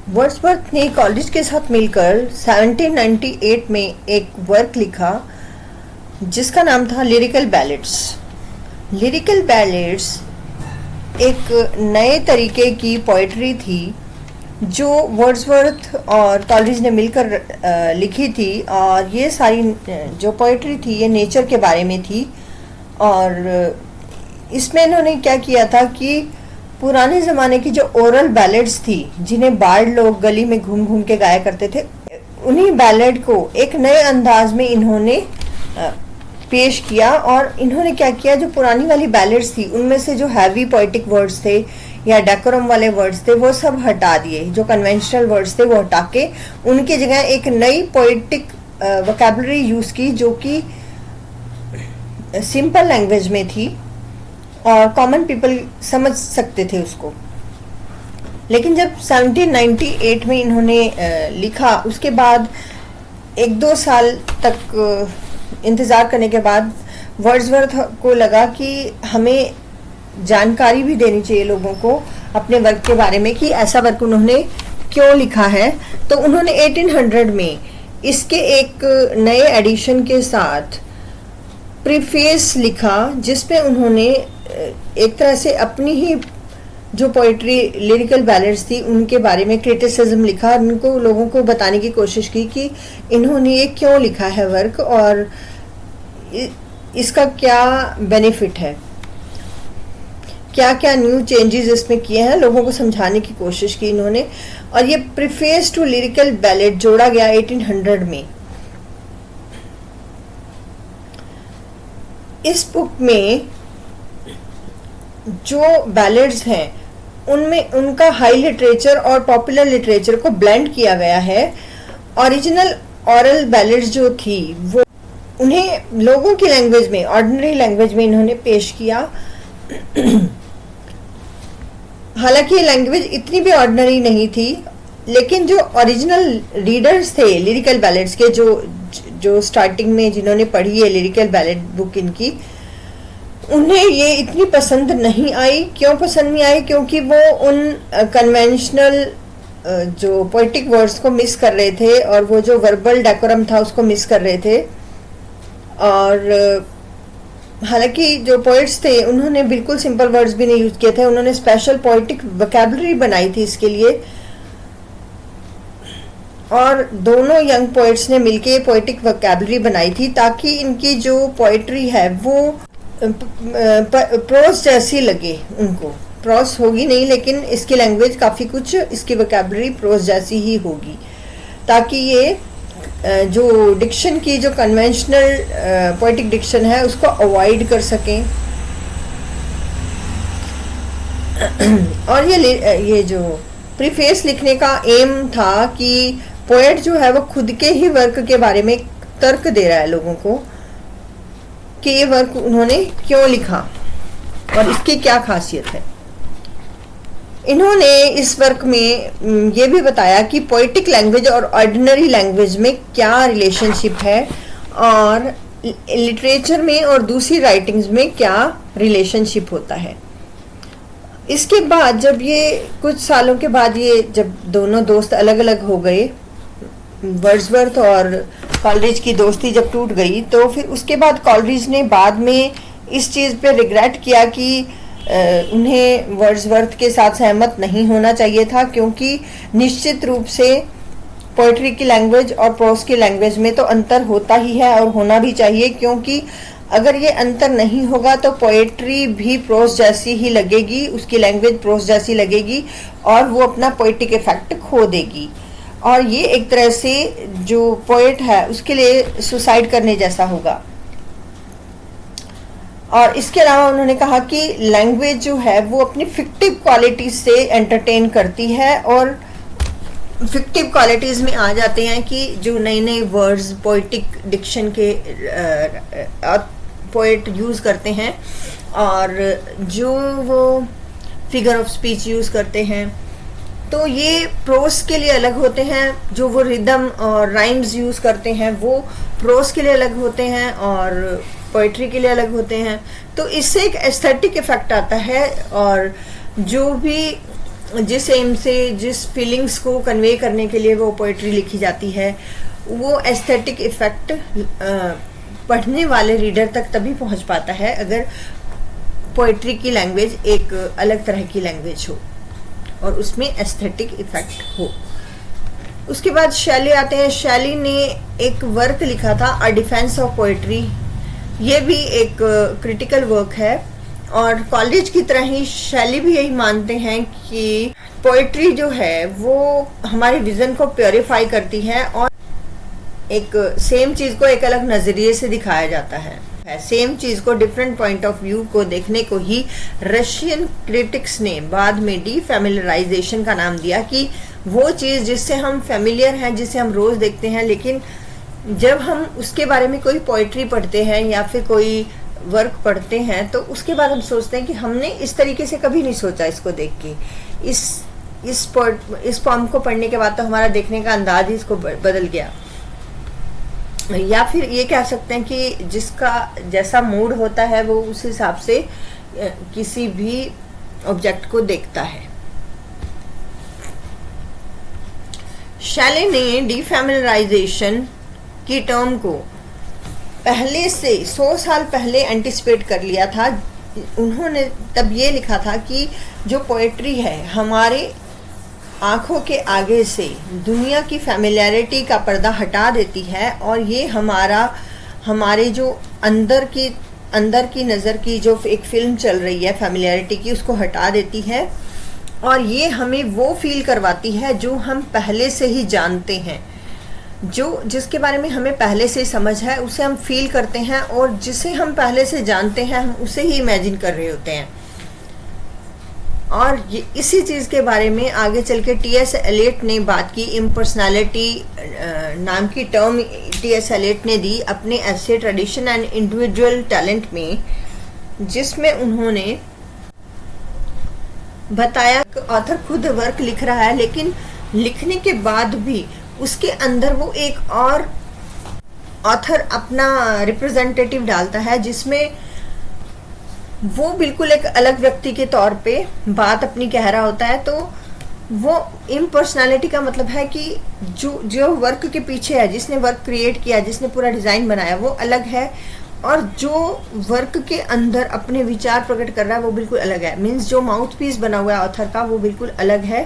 Wordsworth ने Coleridge के साथ मिलकर 1798 में एक वर्क लिखा जिसका नाम था लिरिकल बैलेड्स। लिरिकल बैलेड्स एक नए तरीके की पोइट्री थी जो वर्ड्सवर्थ और कॉलरिज ने मिलकर लिखी थी, और ये सारी जो पोइट्री थी ये नेचर के बारे में थी। और इसमें इन्होंने क्या किया था कि पुराने ज़माने की जो ओरल बैलेड्स थी जिन्हें बार्ड लोग गली में घूम घूम के गाया करते थे, उन्हीं बैलेड को एक नए अंदाज में इन्होंने पेश किया। और इन्होंने क्या किया, जो पुरानी वाली बैलेड्स थी उनमें से जो हैवी पोइटिक वर्ड्स थे या डेकोरम वाले वर्ड्स थे वो सब हटा दिए, जो कन्वेंशनल वर्ड्स थे वो हटा के उनकी जगह एक नई पोइटिक वोकैबुलरी यूज़ की जो कि सिंपल लैंग्वेज में थी और कॉमन पीपल समझ सकते थे उसको। लेकिन जब 1798 में इन्होंने लिखा, उसके बाद 1-2 साल तक इंतज़ार करने के बाद वर्ड्सवर्थ को लगा कि हमें जानकारी भी देनी चाहिए लोगों को अपने वर्क के बारे में कि ऐसा वर्क उन्होंने क्यों लिखा है। तो उन्होंने 1800 में इसके एक नए एडिशन के साथ प्रीफेस लिखा जिसमें उन्होंने एक तरह से अपनी ही जो पोइट्री लिरिकल बैलेड्स थी उनके बारे में क्रिटिसिज्म लिखा, उनको लोगों को बताने की कोशिश की कि इन्होंने ये क्यों लिखा है वर्क और इसका क्या बेनिफिट है, क्या क्या न्यू चेंजेस इसमें किए हैं, लोगों को समझाने की कोशिश की इन्होंने। और ये प्रीफेस टू लिरिकल बैलेड जोड़ा गया 1800 में। इस बुक में जो बैलेड्स हैं उनमें उनका हाई लिटरेचर और पॉपुलर लिटरेचर को ब्लेंड किया गया है। ओरिजिनल ऑरल बैलेड्स जो थी वो उन्हें लोगों की लैंग्वेज में, ऑर्डिनरी लैंग्वेज में इन्होंने पेश किया। हालांकि ये लैंग्वेज इतनी भी ऑर्डिनरी नहीं थी, लेकिन जो ओरिजिनल रीडर्स थे लिरिकल बैलेड्स के, जो स्टार्टिंग में जिन्होंने पढ़ी है लिरिकल बैलेड बुक इनकी, उन्हें ये इतनी पसंद नहीं आई। क्यों पसंद नहीं आई? क्योंकि वो उन कन्वेंशनल जो पोइटिक वर्ड्स को मिस कर रहे थे और वो जो वर्बल डेकोरम था उसको मिस कर रहे थे। और हालांकि जो पोइट्स थे उन्होंने बिल्कुल सिंपल वर्ड्स भी नहीं यूज किए थे, उन्होंने स्पेशल पोइटिक वोकैबुलरी बनाई थी इसके लिए। और दोनों यंग पोइट्स ने मिलके पोइटिक वोकैबुलरी बनाई थी ताकि इनकी जो पोइट्री है वो प्रोस जैसी लगे उनको। प्रोस होगी नहीं, लेकिन इसकी लैंग्वेज काफ़ी कुछ, इसकी वोकैबुलरी प्रोस जैसी ही होगी, ताकि ये जो डिक्शन की जो कन्वेंशनल पोइटिक डिक्शन है उसको अवॉइड कर सकें। और ये जो प्रीफेस लिखने का एम था कि पोएट जो है वो खुद के ही वर्क के बारे में तर्क दे रहा है लोगों को कि ये वर्क उन्होंने क्यों लिखा और इसकी क्या खासियत है। इन्होंने इस वर्क में ये भी बताया कि पोइटिक लैंग्वेज और ऑर्डिनरी लैंग्वेज में क्या रिलेशनशिप है और लिटरेचर में और दूसरी राइटिंग्स में क्या रिलेशनशिप होता है। इसके बाद जब ये कुछ सालों के बाद ये जब दोनों दोस्त अलग अलग हो गए, वर्ड्सवर्थ और कॉलरिज की दोस्ती जब टूट गई, तो फिर उसके बाद कॉलरिज ने बाद में इस चीज़ पे रिग्रेट किया कि उन्हें वर्ड्सवर्थ के साथ सहमत नहीं होना चाहिए था, क्योंकि निश्चित रूप से पोइट्री की लैंग्वेज और प्रोस की लैंग्वेज में तो अंतर होता ही है और होना भी चाहिए, क्योंकि अगर ये अंतर नहीं होगा तो पोएट्री भी प्रोस जैसी ही लगेगी, उसकी लैंग्वेज प्रोस जैसी लगेगी और वो अपना पोएटिक इफेक्ट खो देगी। और ये एक तरह से जो पोएट है उसके लिए सुसाइड करने जैसा होगा। और इसके अलावा उन्होंने कहा कि लैंग्वेज जो है वो अपनी फिक्टिव क्वालिटीज से एंटरटेन करती है, और फिक्टिव क्वालिटीज़ में आ जाते हैं कि जो नए नए वर्ड्स पोइटिक डिक्शन के पोएट यूज़ करते हैं और जो वो फिगर ऑफ स्पीच यूज़ करते हैं, तो ये प्रोस के लिए अलग होते हैं। जो वो रिदम और राइम्स यूज़ करते हैं वो प्रोस के लिए अलग होते हैं और पोइट्री के लिए अलग होते हैं। तो इससे एक एस्थेटिक इफेक्ट आता है, और जो भी जिस एम से, जिस फीलिंग्स को कन्वे करने के लिए वो पोइट्री लिखी जाती है, वो एस्थेटिक इफेक्ट पढ़ने वाले रीडर तक तभी पहुंच पाता है अगर पोइट्री की लैंग्वेज एक अलग तरह की लैंग्वेज हो और उसमें एस्थेटिक इफेक्ट हो। उसके बाद शैली आते हैं। शैली ने एक वर्क लिखा था, अ डिफेंस ऑफ पोइट्री। ये भी एक क्रिटिकल वर्क है और कॉलेज की तरह ही शैली भी यही मानते हैं कि पोइट्री जो है वो हमारे विजन को प्योरीफाई करती है और एक सेम चीज को एक अलग नजरिए से दिखाया जाता है। सेम चीज को डिफरेंट पॉइंट ऑफ व्यू को देखने को ही रशियन क्रिटिक्स ने बाद में डीफैमिलियराइजेशन का नाम दिया, कि वो चीज जिससे हम फैमिलियर हैं, जिसे हम रोज देखते हैं, लेकिन जब हम उसके बारे में कोई पोइट्री पढ़ते हैं या फिर कोई वर्क पढ़ते हैं तो उसके बाद हम सोचते हैं कि हमने इस तरीके से कभी नहीं सोचा इसको देख के। इस पॉम को पढ़ने के बाद तो हमारा देखने का अंदाज ही इसको बदल गया। या फिर ये कह सकते हैं कि जिसका जैसा मूड होता है वो उस हिसाब से किसी भी ऑब्जेक्ट को देखता है। शैली ने डीफैमिलियराइजेशन की टर्म को पहले से 100 साल पहले एंटिसिपेट कर लिया था। उन्होंने तब ये लिखा था कि जो पोएट्री है हमारे आंखों के आगे से दुनिया की फैमिलियरिटी का पर्दा हटा देती है और ये हमारे जो अंदर की नज़र की जो एक फिल्म चल रही है फैमिलियरिटी की, उसको हटा देती है और ये हमें वो फील करवाती है जो हम पहले से ही जानते हैं, जिसके बारे में हमें पहले से समझ है उसे हम फील करते हैं और जिसे हम पहले से जानते हैं हम उसे ही इमेजिन कर रहे होते हैं। और ये इसी चीज़ के बारे में आगे चल के टी.एस. एलियट ने बात की। इम्पर्सनैलिटी नाम की टर्म टी.एस. एलियट ने दी अपने ऐसे ट्रेडिशन एंड इंडिविजुअल टैलेंट में, जिसमें उन्होंने बताया कि ऑथर खुद वर्क लिख रहा है लेकिन लिखने के बाद भी उसके अंदर वो एक और ऑथर अपना रिप्रेजेंटेटिव डालता है, जिसमें वो बिल्कुल एक अलग व्यक्ति के तौर पे बात अपनी कह रहा होता है। तो वो इम्पर्सनैलिटी का मतलब है कि जो वर्क के पीछे है, जिसने वर्क क्रिएट किया, जिसने पूरा डिज़ाइन बनाया, वो अलग है और जो वर्क के अंदर अपने विचार प्रकट कर रहा है वो बिल्कुल अलग है। मीन्स जो माउथ पीस बना हुआ है ऑथर का वो बिल्कुल अलग है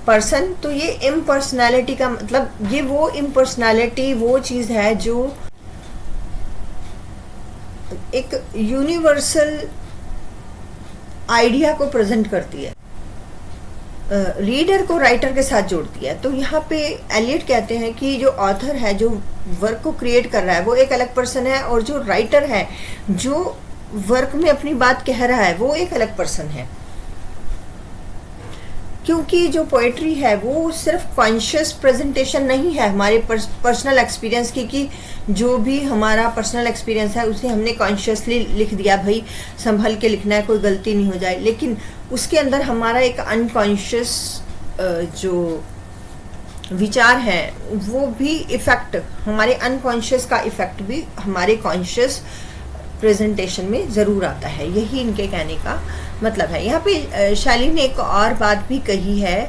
पर्सन। तो ये इम्पर्सनैलिटी का मतलब, ये वो इम्पर्सनैलिटी वो चीज़ है जो एक यूनिवर्सल आइडिया को प्रेजेंट करती है, रीडर को राइटर के साथ जोड़ती है। तो यहाँ पे एलियट कहते हैं कि जो ऑथर है, जो वर्क को क्रिएट कर रहा है, वो एक अलग पर्सन है और जो राइटर है, जो वर्क में अपनी बात कह रहा है, वो एक अलग पर्सन है। क्योंकि जो पोएट्री है वो सिर्फ कॉन्शियस प्रेजेंटेशन नहीं है हमारे पर्सनल एक्सपीरियंस की, कि जो भी हमारा पर्सनल एक्सपीरियंस है उसे हमने कॉन्शियसली लिख दिया, भाई संभल के लिखना है, कोई गलती नहीं हो जाए। लेकिन उसके अंदर हमारा एक अनकॉन्शियस जो विचार है वो भी इफ़ेक्ट, हमारे अनकॉन्शियस का इफ़ेक्ट भी हमारे कॉन्शियस प्रेजेंटेशन में ज़रूर आता है। यही इनके कहने का मतलब है। यहाँ पे शैली ने एक और बात भी कही है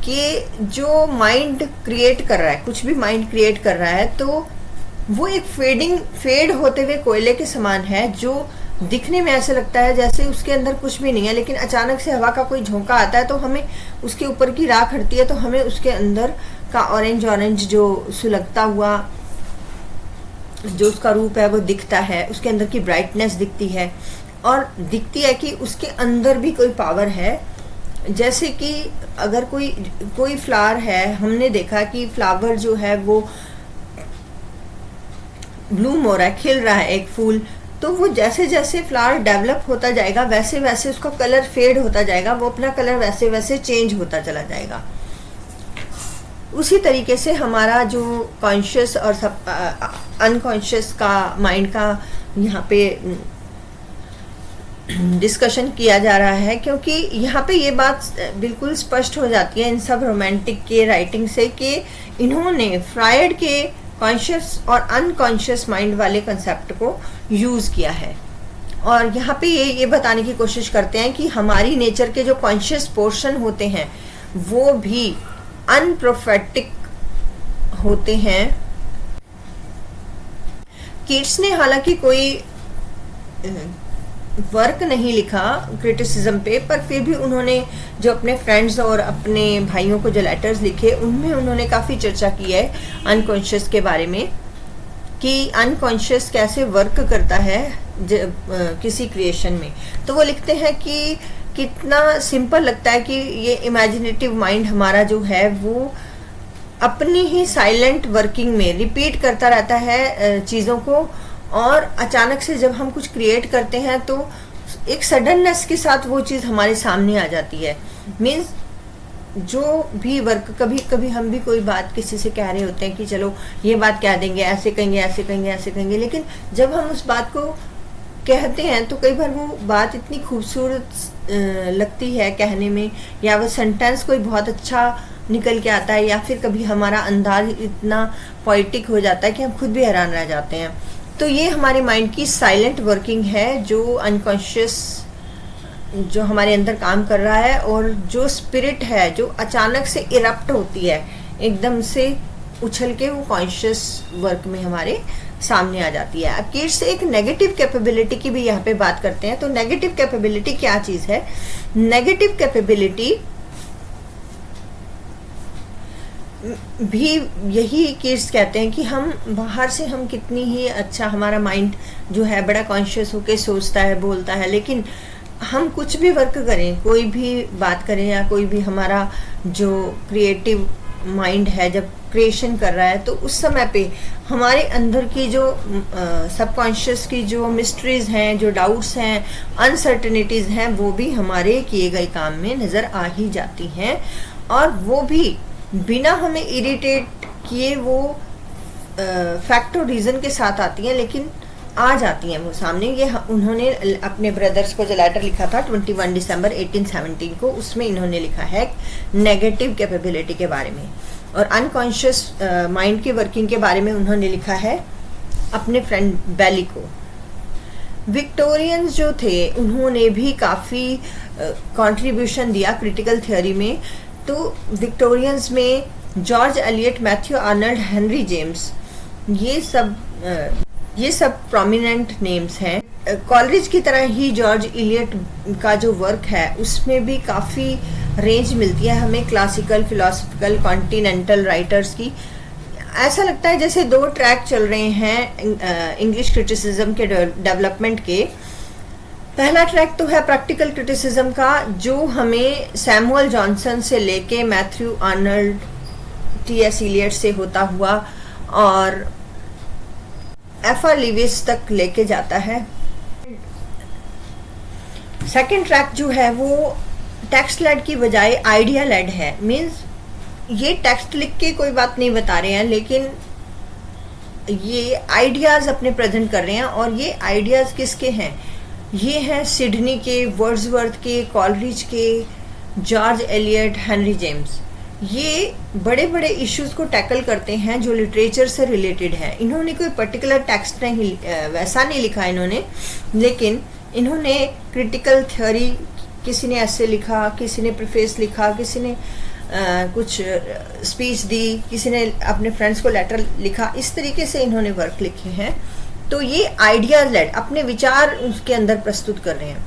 कि जो माइंड क्रिएट कर रहा है, कुछ भी माइंड क्रिएट कर रहा है, तो वो एक फेड होते हुए कोयले के समान है, जो दिखने में ऐसे लगता है जैसे उसके अंदर कुछ भी नहीं है, लेकिन अचानक से हवा का कोई झोंका आता है तो हमें उसके ऊपर की राख हटती है तो हमें उसके अंदर का ऑरेंज जो सुलगता हुआ जो उसका रूप है वो दिखता है, उसके अंदर की ब्राइटनेस दिखती है और दिखती है कि उसके अंदर भी कोई पावर है। जैसे कि अगर कोई फ्लावर है, हमने देखा कि फ्लावर जो है वो ब्लूम हो रहा है, खिल रहा है एक फूल, तो वो जैसे जैसे फ्लावर डेवलप होता जाएगा वैसे वैसे उसका कलर फेड होता जाएगा, वो अपना कलर वैसे वैसे चेंज होता चला जाएगा। उसी तरीके से हमारा जो कॉन्शियस और अनकॉन्शियस का माइंड का यहाँ पे डिस्कशन किया जा रहा है, क्योंकि यहाँ पे ये बात बिल्कुल स्पष्ट हो जाती है इन सब रोमांटिक के राइटिंग से कि इन्होंने फ्रायड के कॉन्शियस और अनकॉन्शियस माइंड वाले कंसेप्ट को यूज़ किया है। और यहाँ पे ये बताने की कोशिश करते हैं कि हमारी नेचर के जो कॉन्शियस पोर्शन होते हैं वो भी अनप्रोफेटिक होते हैं। कीट्स ने हालांकि कोई वर्क नहीं लिखा क्रिटिसिज्म पे, पर फिर भी उन्होंने जो अपने फ्रेंड्स और अपने भाइयों को जो लेटर्स लिखे उनमें उन्होंने काफ़ी चर्चा की है अनकॉन्शियस के बारे में, कि अनकॉन्शियस कैसे वर्क करता है किसी क्रिएशन में। तो वो लिखते हैं कि कितना सिंपल लगता है कि ये इमेजिनेटिव माइंड हमारा जो है वो अपनी ही साइलेंट वर्किंग में रिपीट करता रहता है चीज़ों को, और अचानक से जब हम कुछ क्रिएट करते हैं तो एक सडननेस के साथ वो चीज़ हमारे सामने आ जाती है। मीन्स जो भी वर्क, कभी कभी हम भी कोई बात किसी से कह रहे होते हैं कि चलो ये बात कह देंगे, ऐसे कहेंगे, ऐसे कहेंगे, ऐसे कहेंगे, लेकिन जब हम उस बात को कहते हैं तो कई बार वो बात इतनी खूबसूरत लगती है कहने में, या वो सेंटेंस कोई बहुत अच्छा निकल के आता है, या फिर कभी हमारा अंदाज इतना पोइटिक हो जाता है कि हम खुद भी हैरान रह जाते हैं। तो ये हमारे माइंड की साइलेंट वर्किंग है, जो अनकॉन्शियस जो हमारे अंदर काम कर रहा है, और जो स्पिरिट है जो अचानक से इरप्ट होती है, एकदम से उछल के वो कॉन्शियस वर्क में हमारे सामने आ जाती है। अब कीट्स एक नेगेटिव कैपेबिलिटी की भी यहाँ पे बात करते हैं। तो नेगेटिव कैपेबिलिटी क्या चीज़ है? नेगेटिव कैपेबिलिटी भी यही कीट्स कहते हैं कि हम बाहर से हम कितनी ही अच्छा, हमारा माइंड जो है बड़ा कॉन्शियस होके सोचता है, बोलता है, लेकिन हम कुछ भी वर्क करें, कोई भी बात करें, या कोई भी हमारा जो क्रिएटिव माइंड है जब क्रिएशन कर रहा है, तो उस समय पे हमारे अंदर की जो सबकॉन्शियस की जो मिस्ट्रीज हैं, जो डाउट्स हैं, अनसर्टेनिटीज़ हैं, वो भी हमारे किए गए काम में नज़र आ ही जाती हैं, और वो भी बिना हमें इरिटेट किए वो फैक्ट और रीज़न के साथ आती हैं, लेकिन आ जाती हैं वो सामने। ये उन्होंने अपने ब्रदर्स को जो लेटर लिखा था 21 दिसंबर 1817 को, उसमें इन्होंने लिखा है नेगेटिव कैपेबिलिटी के बारे में, और अनकॉन्शियस माइंड की वर्किंग के बारे में उन्होंने लिखा है अपने फ्रेंड बेली को। विक्टोरियंस जो थे उन्होंने भी काफ़ी कंट्रीब्यूशन दिया क्रिटिकल थ्योरी में। तो विक्टोरियंस में George Eliot, Matthew Arnold, Henry James, ये सब प्रोमिनेंट नेम्स हैं। कॉलरिज की तरह ही जॉर्ज एलियट का जो वर्क है उसमें भी काफ़ी रेंज मिलती है हमें क्लासिकल, फिलोसफिकल, कॉन्टिनेंटल राइटर्स की। ऐसा लगता है जैसे दो ट्रैक चल रहे हैं इंग्लिश क्रिटिसिज्म के डेवलपमेंट के। पहला ट्रैक तो है प्रैक्टिकल क्रिटिसिज्म का, जो हमें सैमुअल जॉनसन से लेके मैथ्यू आर्नल्ड, टी.एस. इलियट से होता हुआ और एफ.आर. लीविस तक लेके जाता है। सेकंड ट्रैक जो है वो टेक्स्ट लेड की बजाय आइडिया लेड है। मीन्स ये टेक्स्ट लिख के कोई बात नहीं बता रहे हैं, लेकिन ये आइडियाज़ अपने प्रेजेंट कर रहे हैं। और ये आइडियाज़ किसके हैं? ये हैं सिडनी के, वर्ड्सवर्थ के, कॉलरिज के, जॉर्ज एलियट, हेनरी जेम्स। ये बड़े बड़े इश्यूज को टैकल करते हैं जो लिटरेचर से रिलेटेड है। इन्होंने कोई पर्टिकुलर टेक्स्ट नहीं वैसा नहीं लिखा इन्होंने, लेकिन इन्होंने क्रिटिकल थ्योरी, किसी ने ऐसे लिखा, किसी ने प्रीफेस लिखा, किसी ने कुछ स्पीच दी, किसी ने अपने फ्रेंड्स को लेटर लिखा, इस तरीके से इन्होंने वर्क लिखे हैं। तो ये आइडियाज लेड अपने विचार उसके अंदर प्रस्तुत कर रहे हैं।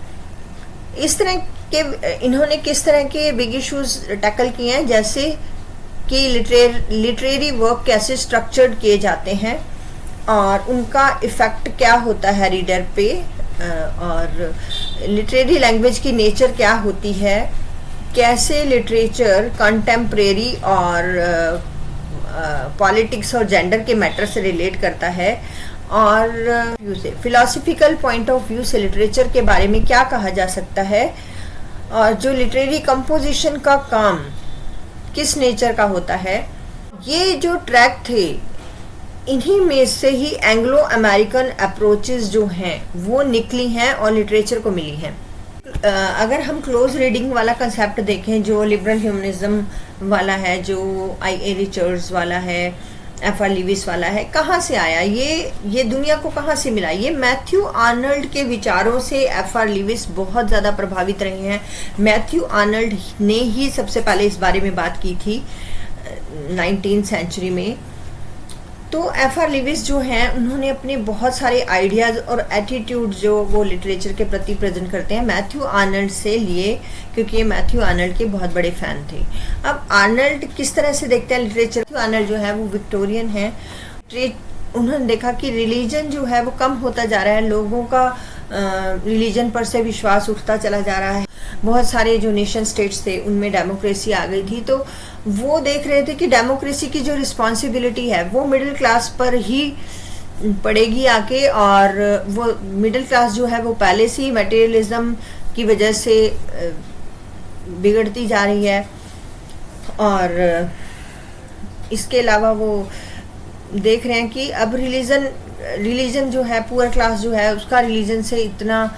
इस तरह के इन्होंने किस तरह के बिग इश्यूज टैकल किए हैं, जैसे कि लिटरेरी वर्क कैसे स्ट्रक्चर्ड किए जाते हैं और उनका इफ़ेक्ट क्या होता है रीडर पे, और लिटरेरी लैंग्वेज की नेचर क्या होती है, कैसे लिटरेचर कंटेम्प्रेरी और पॉलिटिक्स और जेंडर के मैटर से रिलेट करता है, और फिलोसफिकल पॉइंट ऑफ व्यू से लिटरेचर के बारे में क्या कहा जा सकता है, और जो लिटरेरी कंपोजिशन का काम किस नेचर का होता है। ये जो ट्रैक थे, इन्हीं में से ही एंग्लो अमेरिकन अप्रोचेस जो हैं वो निकली हैं और लिटरेचर को मिली हैं। अगर हम क्लोज रीडिंग वाला कंसेप्ट देखें, जो लिबरल ह्यूमनिज्म वाला है, जो आई.ए. रिचर्ड्स वाला है, एफ आर लिविस वाला है, कहाँ से आया ये दुनिया को कहाँ से मिला? ये मैथ्यू आर्नल्ड के विचारों से एफ आर लिविस बहुत ज़्यादा प्रभावित रहे हैं। मैथ्यू आर्नल्ड ने ही सबसे पहले इस बारे में बात की थी 19th सेंचुरी में। तो एफ आर लिविस जो हैं उन्होंने अपने बहुत सारे आइडियाज़ और एटीट्यूड जो वो लिटरेचर के प्रति प्रेजेंट करते हैं मैथ्यू आर्नल्ड से लिए, क्योंकि ये मैथ्यू आर्नल्ड के बहुत बड़े फ़ैन थे। अब आर्नल्ड किस तरह से देखते हैं लिटरेचर? मैथ्यू आर्नल्ड जो है वो विक्टोरियन है। उन्होंने देखा कि रिलीजन जो है वो कम होता जा रहा है, लोगों का रिलीजन पर से विश्वास उठता चला जा रहा है। बहुत सारे जो नेशन स्टेट्स थे उनमें डेमोक्रेसी आ गई थी, तो वो देख रहे थे कि डेमोक्रेसी की जो रिस्पॉन्सिबिलिटी है वो मिडिल क्लास पर ही पड़ेगी आके, और वो मिडिल क्लास जो है वो पहले से ही मटेरियलिज्म की वजह से बिगड़ती जा रही है। और इसके अलावा वो देख रहे हैं कि अब रिलीजन जो है, पुअर क्लास जो है उसका रिलीजन से इतना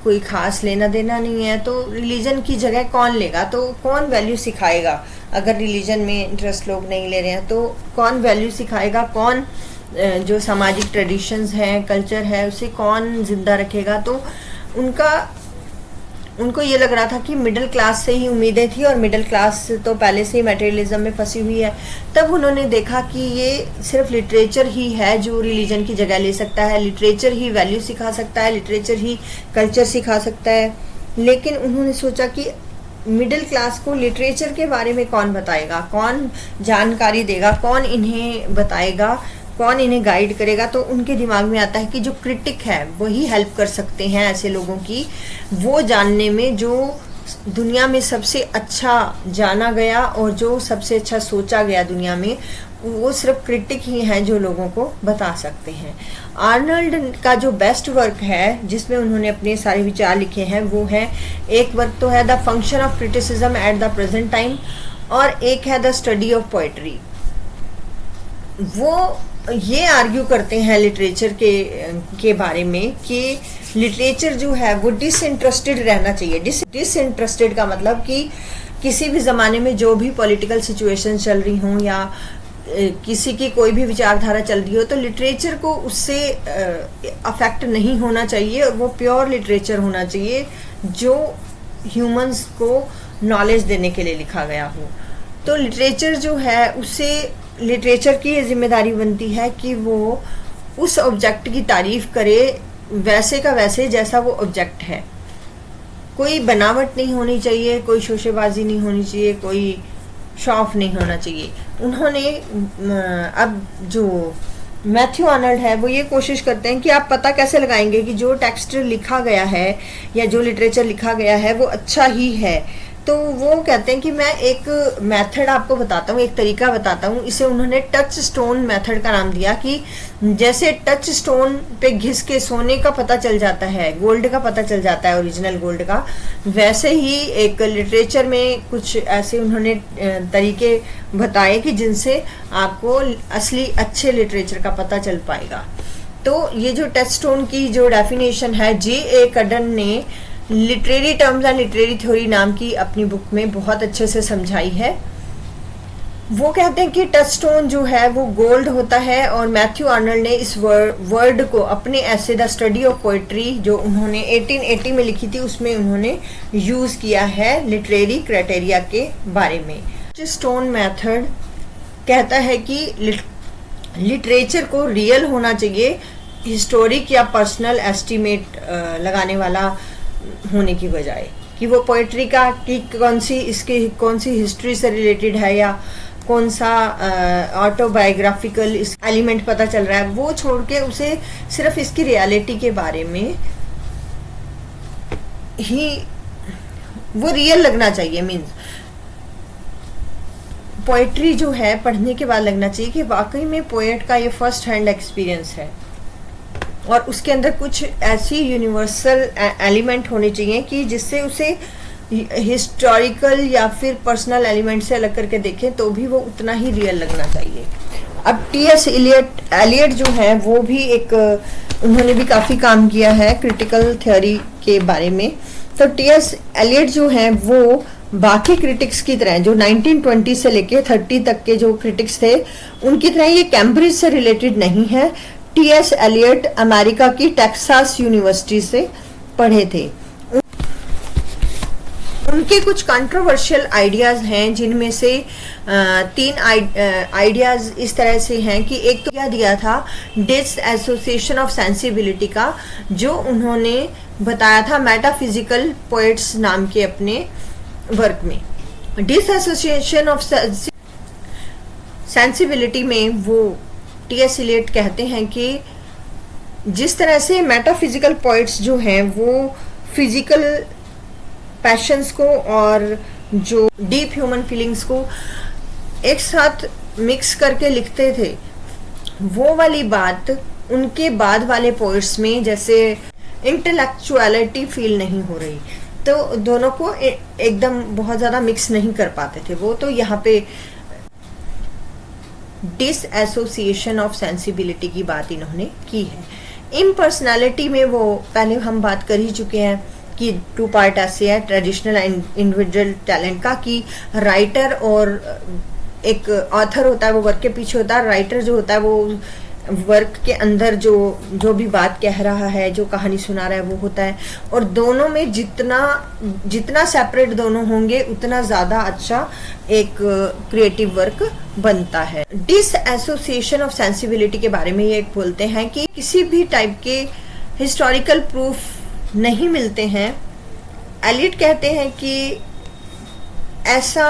कोई खास लेना देना नहीं है, तो रिलीजन की जगह कौन लेगा? तो कौन वैल्यू सिखाएगा? अगर रिलीजन में इंटरेस्ट लोग नहीं ले रहे हैं तो कौन वैल्यू सिखाएगा? कौन जो सामाजिक ट्रेडिशंस हैं, कल्चर है, उसे कौन जिंदा रखेगा? तो उनको ये लग रहा था कि मिडिल क्लास से ही उम्मीदें थी, और मिडिल क्लास तो पहले से ही मटेरियलिज्म में फंसी हुई है। तब उन्होंने देखा कि ये सिर्फ लिटरेचर ही है जो रिलीजन की जगह ले सकता है, लिटरेचर ही वैल्यू सिखा सकता है, लिटरेचर ही कल्चर सिखा सकता है। लेकिन उन्होंने सोचा कि मिडिल क्लास को लिटरेचर के बारे में कौन बताएगा, कौन जानकारी देगा, कौन इन्हें बताएगा, कौन इन्हें गाइड करेगा? तो उनके दिमाग में आता है कि जो क्रिटिक है वही हेल्प कर सकते हैं ऐसे लोगों की, वो जानने में जो दुनिया में सबसे अच्छा जाना गया और जो सबसे अच्छा सोचा गया दुनिया में, वो सिर्फ क्रिटिक ही हैं जो लोगों को बता सकते हैं। आर्नल्ड का जो बेस्ट वर्क है जिसमें उन्होंने अपने सारे विचार लिखे हैं वो है, एक वर्क तो है the function of criticism at the present time, और एक है द स्टडी ऑफ पोएट्री। वो ये आर्ग्यू करते हैं लिटरेचर के बारे में कि लिटरेचर जो है वो डिसइंटरेस्टेड रहना चाहिए। डिसइंटरेस्टेड का मतलब कि किसी भी ज़माने में जो भी पॉलिटिकल सिचुएशन चल रही हों या किसी की कोई भी विचारधारा चल रही हो, तो लिटरेचर को उससे अफेक्ट नहीं होना चाहिए, और वो प्योर लिटरेचर होना चाहिए जो ह्यूमंस को नॉलेज देने के लिए लिखा गया हो। तो लिटरेचर जो है उससे लिटरेचर की ये जिम्मेदारी बनती है कि वो उस ऑब्जेक्ट की तारीफ करे वैसे का वैसे जैसा वो ऑब्जेक्ट है। कोई बनावट नहीं होनी चाहिए, कोई शोशेबाजी नहीं होनी चाहिए, कोई शौफ नहीं होना चाहिए। उन्होंने अब जो मैथ्यू आर्नल्ड है वो ये कोशिश करते हैं कि आप पता कैसे लगाएंगे कि जो टेक्स्ट लिखा गया है या जो लिटरेचर लिखा गया है वो अच्छा ही है। तो वो कहते हैं कि मैं एक मेथड आपको बताता हूँ, एक तरीका बताता हूँ। इसे उन्होंने टच स्टोन मेथड का नाम दिया कि जैसे टच स्टोन पे घिस के सोने का पता चल जाता है, गोल्ड का पता चल जाता है, ओरिजिनल गोल्ड का, वैसे ही एक लिटरेचर में कुछ ऐसे उन्होंने तरीके बताए कि जिनसे आपको असली अच्छे लिटरेचर का पता चल पाएगा। तो ये जो टच स्टोन की जो डेफिनेशन है J.A. कड्डन ने literary terms and literary theory नाम की अपनी बुक में बहुत अच्छे से समझाई है। वो कहते हैं कि टच स्टोन जो है वो गोल्ड होता है, और मैथ्यू आर्नल्ड ने इस वर्ड को अपने ऐसे द स्टडी ऑफ पोएट्री जो उन्होंने 1880 में लिखी थी उसमें उन्होंने यूज़ किया है लिटरेरी क्राइटेरिया के बारे में। टच स्टोन मेथड कहता है कि लिटरेचर को रियल होना चाहिए, हिस्टोरिक या पर्सनल एस्टीमेट लगाने वाला होने की बजाय, कि वो पोएट्री का कि कौन सी हिस्ट्री से रिलेटेड है या कौन सा ऑटोबायोग्राफिकल एलिमेंट पता चल रहा है, वो छोड़ के उसे सिर्फ इसकी रियलिटी के बारे में ही वो रियल लगना चाहिए। मीन्स पोएट्री जो है पढ़ने के बाद लगना चाहिए कि वाकई में पोएट का ये फर्स्ट हैंड एक्सपीरियंस है, और उसके अंदर कुछ ऐसी यूनिवर्सल एलिमेंट होने चाहिए कि जिससे उसे हिस्टोरिकल या फिर पर्सनल एलिमेंट से अलग करके देखें तो भी वो उतना ही रियल लगना चाहिए। अब T.S. एलियट जो है वो भी एक उन्होंने भी काफ़ी काम किया है क्रिटिकल थ्योरी के बारे में। तो T.S. एलियट जो है वो बाकी क्रिटिक्स की तरह, जो 1920 से लेके 30 तक के जो क्रिटिक्स थे उनकी तरह ये कैम्ब्रिज से रिलेटेड नहीं है। टी.एस. एलियट अमेरिका की टेक्सास यूनिवर्सिटी से पढ़े थे। उनके कुछ कंट्रोवर्शियल आइडियाज हैं, जिनमें से 3 आइडियाज इस तरह से हैं कि एक तो दिया था डिसएसोसिएशन ऑफ सेंसिबिलिटी का, जो उन्होंने बताया था मेटाफिजिकल पोएट्स नाम के अपने वर्क में। डिसएसोसिएशन ऑफ सेंसिबिलिटी में वो टी.एस. एलियट कहते हैं कि जिस तरह से मेटाफिजिकल पोएट्स जो हैं वो फिजिकल पैशंस को और जो डीप ह्यूमन फीलिंग्स को एक साथ मिक्स करके लिखते थे, वो वाली बात उनके बाद वाले पोएट्स में जैसे इंटेलेक्चुअलिटी फील नहीं हो रही, तो दोनों को एकदम बहुत ज़्यादा मिक्स नहीं कर पाते थे वो। तो यहाँ पे डिसएसोसिएशन ऑफ सेंसिबिलिटी की बात इन्होंने की है। इम्पर्सनैलिटी में वो पहले हम बात कर ही चुके हैं कि 2 पार्ट ऐसे है ट्रेडिशनल एंड इंडिविजुअल टैलेंट का, कि राइटर और एक ऑथर होता है वो वर्क के पीछे होता है, राइटर जो होता है वो वर्क के अंदर जो भी बात कह रहा है, जो कहानी सुना रहा है वो होता है। और दोनों में जितना सेपरेट दोनों होंगे उतना ज़्यादा अच्छा एक क्रिएटिव वर्क बनता है। डिसएसोसिएशन ऑफ सेंसिबिलिटी के बारे में ये बोलते हैं कि किसी भी टाइप के हिस्टोरिकल प्रूफ नहीं मिलते हैं। एलियट कहते हैं कि ऐसा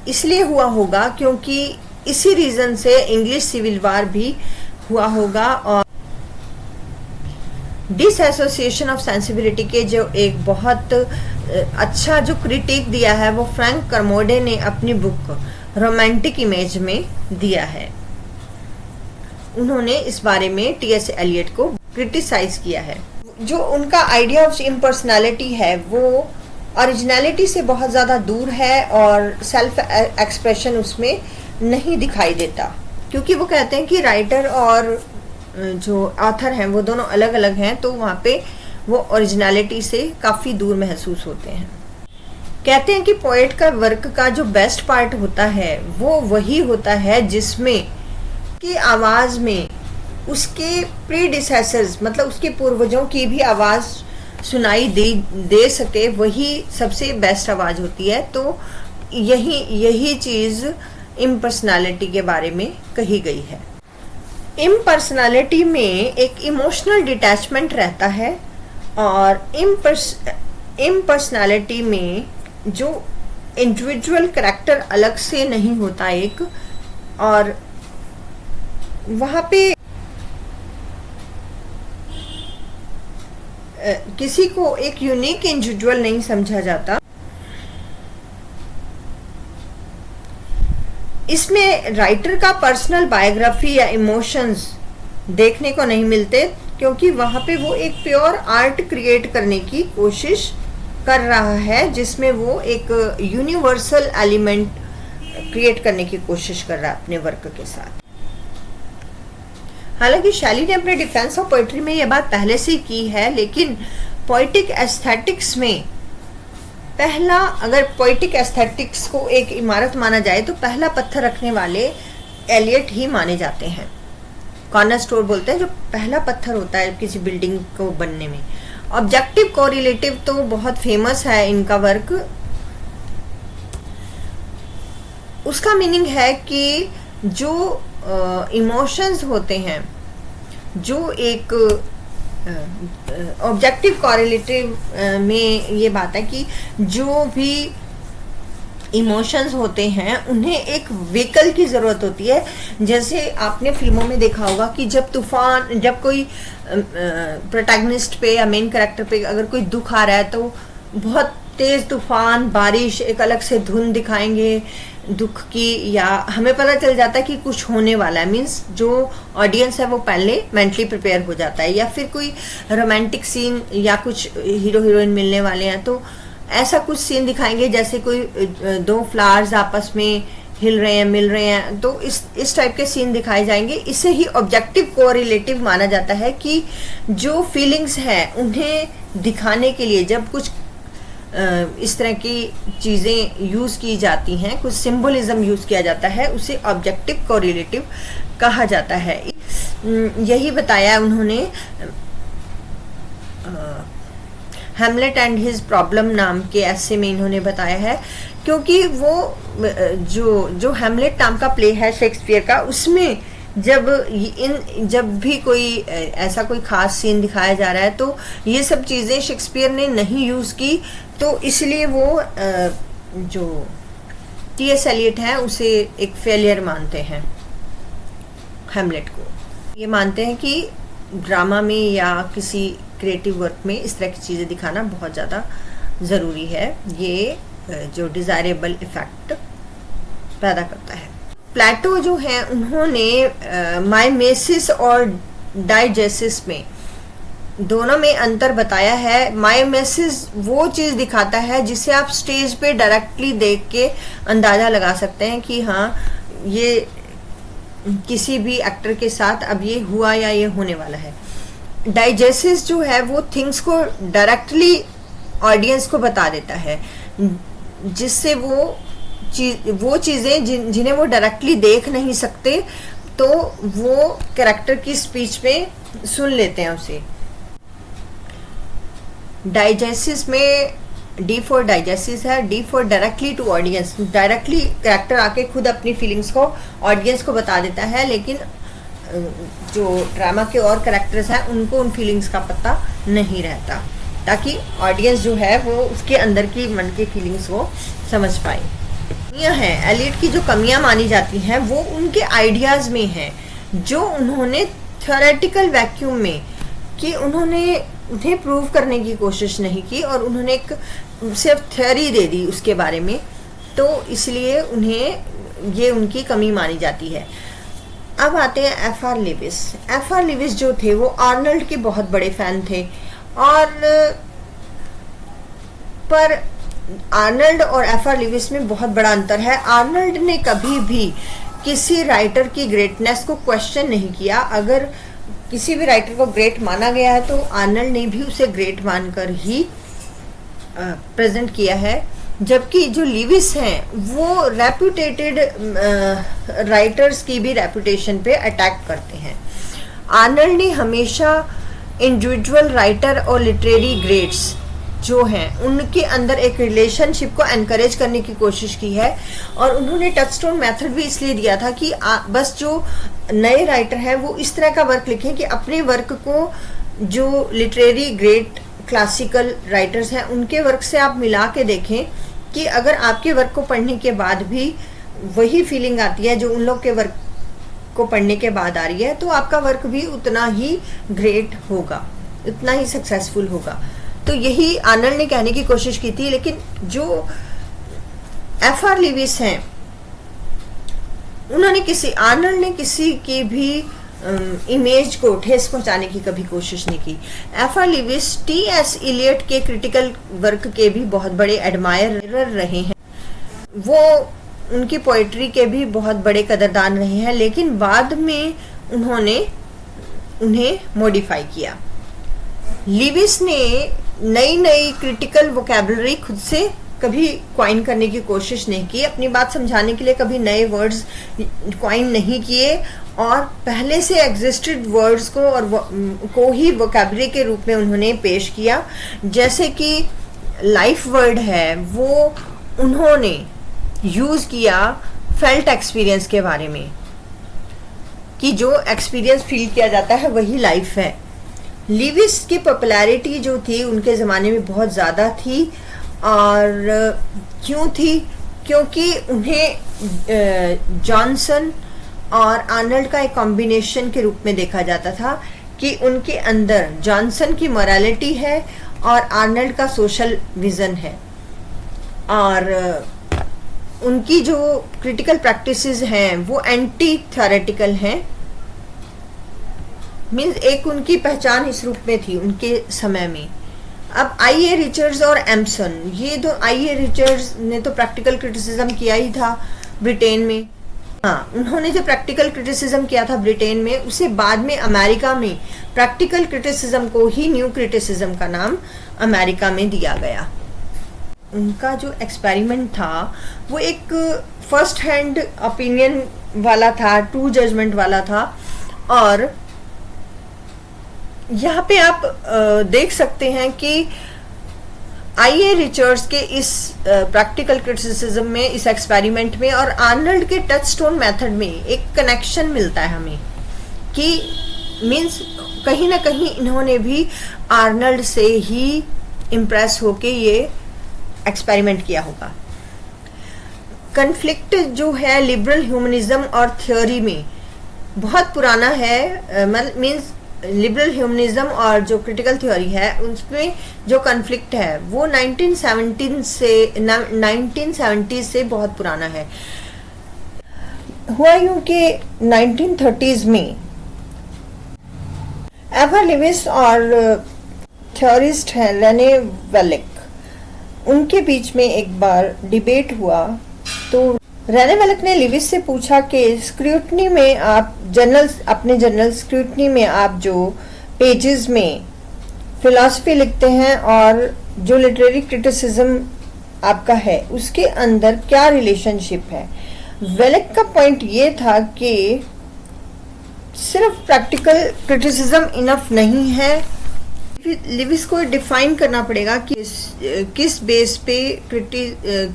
इसलिए हुआ होगा क्योंकि इसी रीजन से इंग्लिश सिविल वार भी हुआ होगा। और डिसएसोसिएशन ऑफ सेंसिबिलिटी के जो एक बहुत अच्छा जो क्रिटिक दिया है वो फ्रैंक कर्मोडे ने अपनी बुक रोमांटिक इमेज में दिया है। उन्होंने इस बारे में टी.एस. एलियट को क्रिटिसाइज किया है। जो उनका आइडिया ऑफ इम्पर्सनैलिटी है वो ओरिजिनलिटी से बहुत ज़्यादा दूर है और सेल्फ एक्सप्रेशन उसमें नहीं दिखाई देता, क्योंकि वो कहते हैं कि राइटर और जो ऑथर हैं वो दोनों अलग अलग हैं, तो वहाँ पे वो ओरिजिनलिटी से काफ़ी दूर महसूस होते हैं। कहते हैं कि पोएट का वर्क का जो बेस्ट पार्ट होता है वो वही होता है जिसमें की आवाज़ में उसके प्रीडिसेसर्स मतलब उसके पूर्वजों की भी आवाज़ सुनाई दे सके, वही सबसे बेस्ट आवाज़ होती है। तो यही चीज़ इम्पर्सनैलिटी के बारे में कही गई है। इम्पर्सनैलिटी में एक इमोशनल डिटैचमेंट रहता है और इम्पर्सनैलिटी में जो इंडिविजुअल कैरेक्टर अलग से नहीं होता एक, और वहाँ पे किसी को एक यूनिक इंडिविजुअल नहीं समझा जाता। इसमें राइटर का पर्सनल बायोग्राफी या इमोशंस देखने को नहीं मिलते, क्योंकि वहाँ पे वो एक प्योर आर्ट क्रिएट करने की कोशिश कर रहा है, जिसमें वो एक यूनिवर्सल एलिमेंट क्रिएट करने की कोशिश कर रहा है अपने वर्क के साथ। हालांकि शैली ने अपने डिफेंस ऑफ पोइट्री में ये बात पहले से की है, लेकिन पोइटिक एस्थेटिक्स में पहला, अगर पोइटिक एस्थेटिक्स को एक इमारत माना जाए तो पहला पत्थर रखने वाले एलियट ही माने जाते हैं। कॉर्नर स्टोन बोलते हैं जो पहला पत्थर होता है किसी बिल्डिंग को बनने में। ऑब्जेक्टिव कोरिलेटिव तो बहुत फेमस है इनका वर्क। उसका मीनिंग है कि जो इमोशंस होते हैं, जो एक ऑब्जेक्टिव कोरिलेटिव में ये बात है कि जो भी इमोशंस होते हैं उन्हें एक व्हीकल की ज़रूरत होती है। जैसे आपने फिल्मों में देखा होगा कि जब कोई प्रोटैगनिस्ट पे या मेन कैरेक्टर पे अगर कोई दुख आ रहा है तो बहुत तेज़ तूफान, बारिश, एक अलग से धुन दिखाएंगे दुख की, या हमें पता चल जाता है कि कुछ होने वाला है। मीन्स जो ऑडियंस है वो पहले मेंटली प्रिपेयर हो जाता है। या फिर कोई रोमांटिक सीन या कुछ हीरो हीरोइन मिलने वाले हैं तो ऐसा कुछ सीन दिखाएंगे जैसे कोई 2 फ्लावर्स आपस में हिल रहे हैं, मिल रहे हैं, तो इस टाइप के सीन दिखाए जाएंगे। इसे ही ऑब्जेक्टिव कोरिलेटिव माना जाता है कि जो फीलिंग्स हैं उन्हें दिखाने के लिए जब कुछ इस तरह की चीज़ें यूज़ की जाती हैं, कुछ सिंबलिज्म यूज़ किया जाता है, उसे ऑब्जेक्टिव कोरिलेटिव कहा जाता है। यही बताया उन्होंने हैमलेट एंड हिज प्रॉब्लम नाम के ऐसे में इन्होंने बताया है, क्योंकि वो जो हैमलेट नाम का प्ले है शेक्सपियर का, उसमें जब भी कोई ऐसा कोई खास सीन दिखाया जा रहा है तो ये सब चीज़ें शेक्सपियर ने नहीं यूज़ की, तो इसलिए वो जो टी.एस. एलियट है उसे एक फेलियर मानते हैं हैमलेट को। ये मानते हैं कि ड्रामा में या किसी क्रिएटिव वर्क में इस तरह की चीज़ें दिखाना बहुत ज़्यादा ज़रूरी है, ये जो डिज़ायरेबल इफ़ेक्ट पैदा करता है। प्लेटो जो है उन्होंने माइमेसिस और डाइजेसिस में दोनों में अंतर बताया है। माइमेसिस वो चीज़ दिखाता है जिसे आप स्टेज पे डायरेक्टली देख के अंदाज़ा लगा सकते हैं कि हाँ ये किसी भी एक्टर के साथ अब ये हुआ या ये होने वाला है। डाइजेसिस जो है वो थिंग्स को डायरेक्टली ऑडियंस को बता देता है, जिससे वो चीज़ें जिन्हें वो डायरेक्टली देख नहीं सकते तो वो कैरेक्टर की स्पीच में सुन लेते हैं उसे। डाइजेसिस में डी फॉर डाइजेसिस है, D for directly to audience, directly character आके खुद अपनी फीलिंग्स को ऑडियंस को बता देता है, लेकिन जो ड्रामा के और कैरेक्टर्स हैं उनको उन फीलिंग्स का पता नहीं रहता, ताकि ऑडियंस जो है वो उसके अंदर की मन की फीलिंग्स को समझ पाए। कमियाँ हैं एलियट की, जो कमियाँ मानी जाती हैं वो उनके आइडियाज़ में हैं, जो उन्होंने थ्योरेटिकल वैक्यूम में कि उन्हें प्रूव करने की कोशिश नहीं की और उन्होंने एक सिर्फ थ्योरी दे दी उसके बारे में, तो इसलिए उन्हें ये उनकी कमी मानी जाती है। अब आते हैं एफ.आर. लिविस। एफ.आर. लिविस जो थे वो आर्नल्ड के बहुत बड़े फ़ैन थे, और पर आर्नल्ड और एफ.आर. लिविस में बहुत बड़ा अंतर है। आर्नल्ड ने कभी भी किसी राइटर की ग्रेटनेस को क्वेश्चन नहीं किया। अगर किसी भी राइटर को ग्रेट माना गया है तो आर्नल्ड ने भी उसे ग्रेट मानकर ही प्रेजेंट किया है, जबकि जो लिविस हैं वो रेप्यूटेटेड राइटर्स की भी रेपुटेशन पे अटैक करते हैं। आर्नल्ड ने हमेशा इंडिविजुअल राइटर और लिटरेरी ग्रेड्स जो हैं उनके अंदर एक रिलेशनशिप को एनकरेज करने की कोशिश की है, और उन्होंने टचस्टोन मेथड भी इसलिए दिया था कि बस जो नए राइटर हैं वो इस तरह का वर्क लिखें कि अपने वर्क को जो लिटरेरी ग्रेट क्लासिकल राइटर्स हैं उनके वर्क से आप मिला के देखें कि अगर आपके वर्क को पढ़ने के बाद भी वही फीलिंग आती है जो उन लोग के वर्क को पढ़ने के बाद आ रही है, तो आपका वर्क भी उतना ही ग्रेट होगा, उतना ही सक्सेसफुल होगा। तो यही आर्नल्ड ने कहने की कोशिश की थी, लेकिन जो एफ.आर. लिविस हैं आर्नल्ड ने किसी की भी इमेज को ठेस पहुंचाने की कभी कोशिश नहीं की। एफ.आर. Lewis T.S.. एलियट के क्रिटिकल वर्क के भी बहुत बड़े एडमायरर रहे हैं, वो उनकी पोइट्री के भी बहुत बड़े कदरदान रहे हैं, लेकिन बाद में उन्हें मॉडिफाई किया। लिविस ने नई क्रिटिकल वोकैबुलरी खुद से कभी क्वाइन करने की कोशिश नहीं की, अपनी बात समझाने के लिए कभी नए वर्ड्स क्वाइन नहीं किए, और पहले से एग्जिस्टेड वर्ड्स को ही वोकैबुलरी के रूप में उन्होंने पेश किया। जैसे कि लाइफ वर्ड है वो उन्होंने यूज़ किया फेल्ट एक्सपीरियंस के बारे में, कि जो एक्सपीरियंस फील किया जाता है वही लाइफ है। लिविस की पॉपुलैरिटी जो थी उनके ज़माने में बहुत ज़्यादा थी, और क्यों थी? क्योंकि उन्हें जॉनसन और आर्नल्ड का एक कॉम्बिनेशन के रूप में देखा जाता था, कि उनके अंदर जॉनसन की मोरालिटी है और आर्नल्ड का सोशल विज़न है, और उनकी जो क्रिटिकल प्रैक्टिसेस हैं वो एंटी थ्योरेटिकल हैं। मीन्स एक उनकी पहचान इस रूप में थी उनके समय में। अब आई.ए. रिचर्ड्स और एम्सन, ये दो, आई.ए. रिचर्ड्स ने तो प्रैक्टिकल क्रिटिसिज्म किया ही था ब्रिटेन में, हाँ, उन्होंने जो प्रैक्टिकल क्रिटिसिज्म किया था ब्रिटेन में, उसे बाद में अमेरिका में प्रैक्टिकल क्रिटिसिज्म को ही न्यू क्रिटिसिज्म का नाम अमेरिका में दिया गया। उनका जो एक्सपेरिमेंट था वो एक फर्स्ट हैंड ओपिनियन वाला था, ट्रू जजमेंट वाला था। और यहाँ पे आप देख सकते हैं कि आईए रिचर्ड्स के इस प्रैक्टिकल क्रिटिसिज्म में, इस एक्सपेरिमेंट में और आर्नल्ड के टचस्टोन मेथड में एक कनेक्शन मिलता है हमें कि मीन्स कहीं ना कहीं इन्होंने भी आर्नल्ड से ही इम्प्रेस होके ये एक्सपेरिमेंट किया होगा। कन्फ्लिक्ट जो है लिबरल ह्यूमनिज्म और थ्योरी में बहुत पुराना है, मीन्स लिबरल ह्यूमनिज्म और जो क्रिटिकल थ्योरी है उसमें जो कन्फ्लिक्ट है वो 1970 से बहुत पुराना है। हुआ यूं कि 1930s में एवा लिविस और थ्योरिस्ट हैं रेने वेलिक, उनके बीच में एक बार डिबेट हुआ। तो रेने वेलिक ने लिविस से पूछा कि स्क्रूटनी में आप अपने जर्नल स्क्रूटनी में आप जो पेजेस में फिलॉसफी लिखते हैं और जो लिटरेरी क्रिटिसिज्म आपका है उसके अंदर क्या रिलेशनशिप है। वेलिक का पॉइंट ये था कि सिर्फ प्रैक्टिकल क्रिटिसिज्म इनफ नहीं है, लिविस को डिफाइन करना पड़ेगा कि किस बेस पे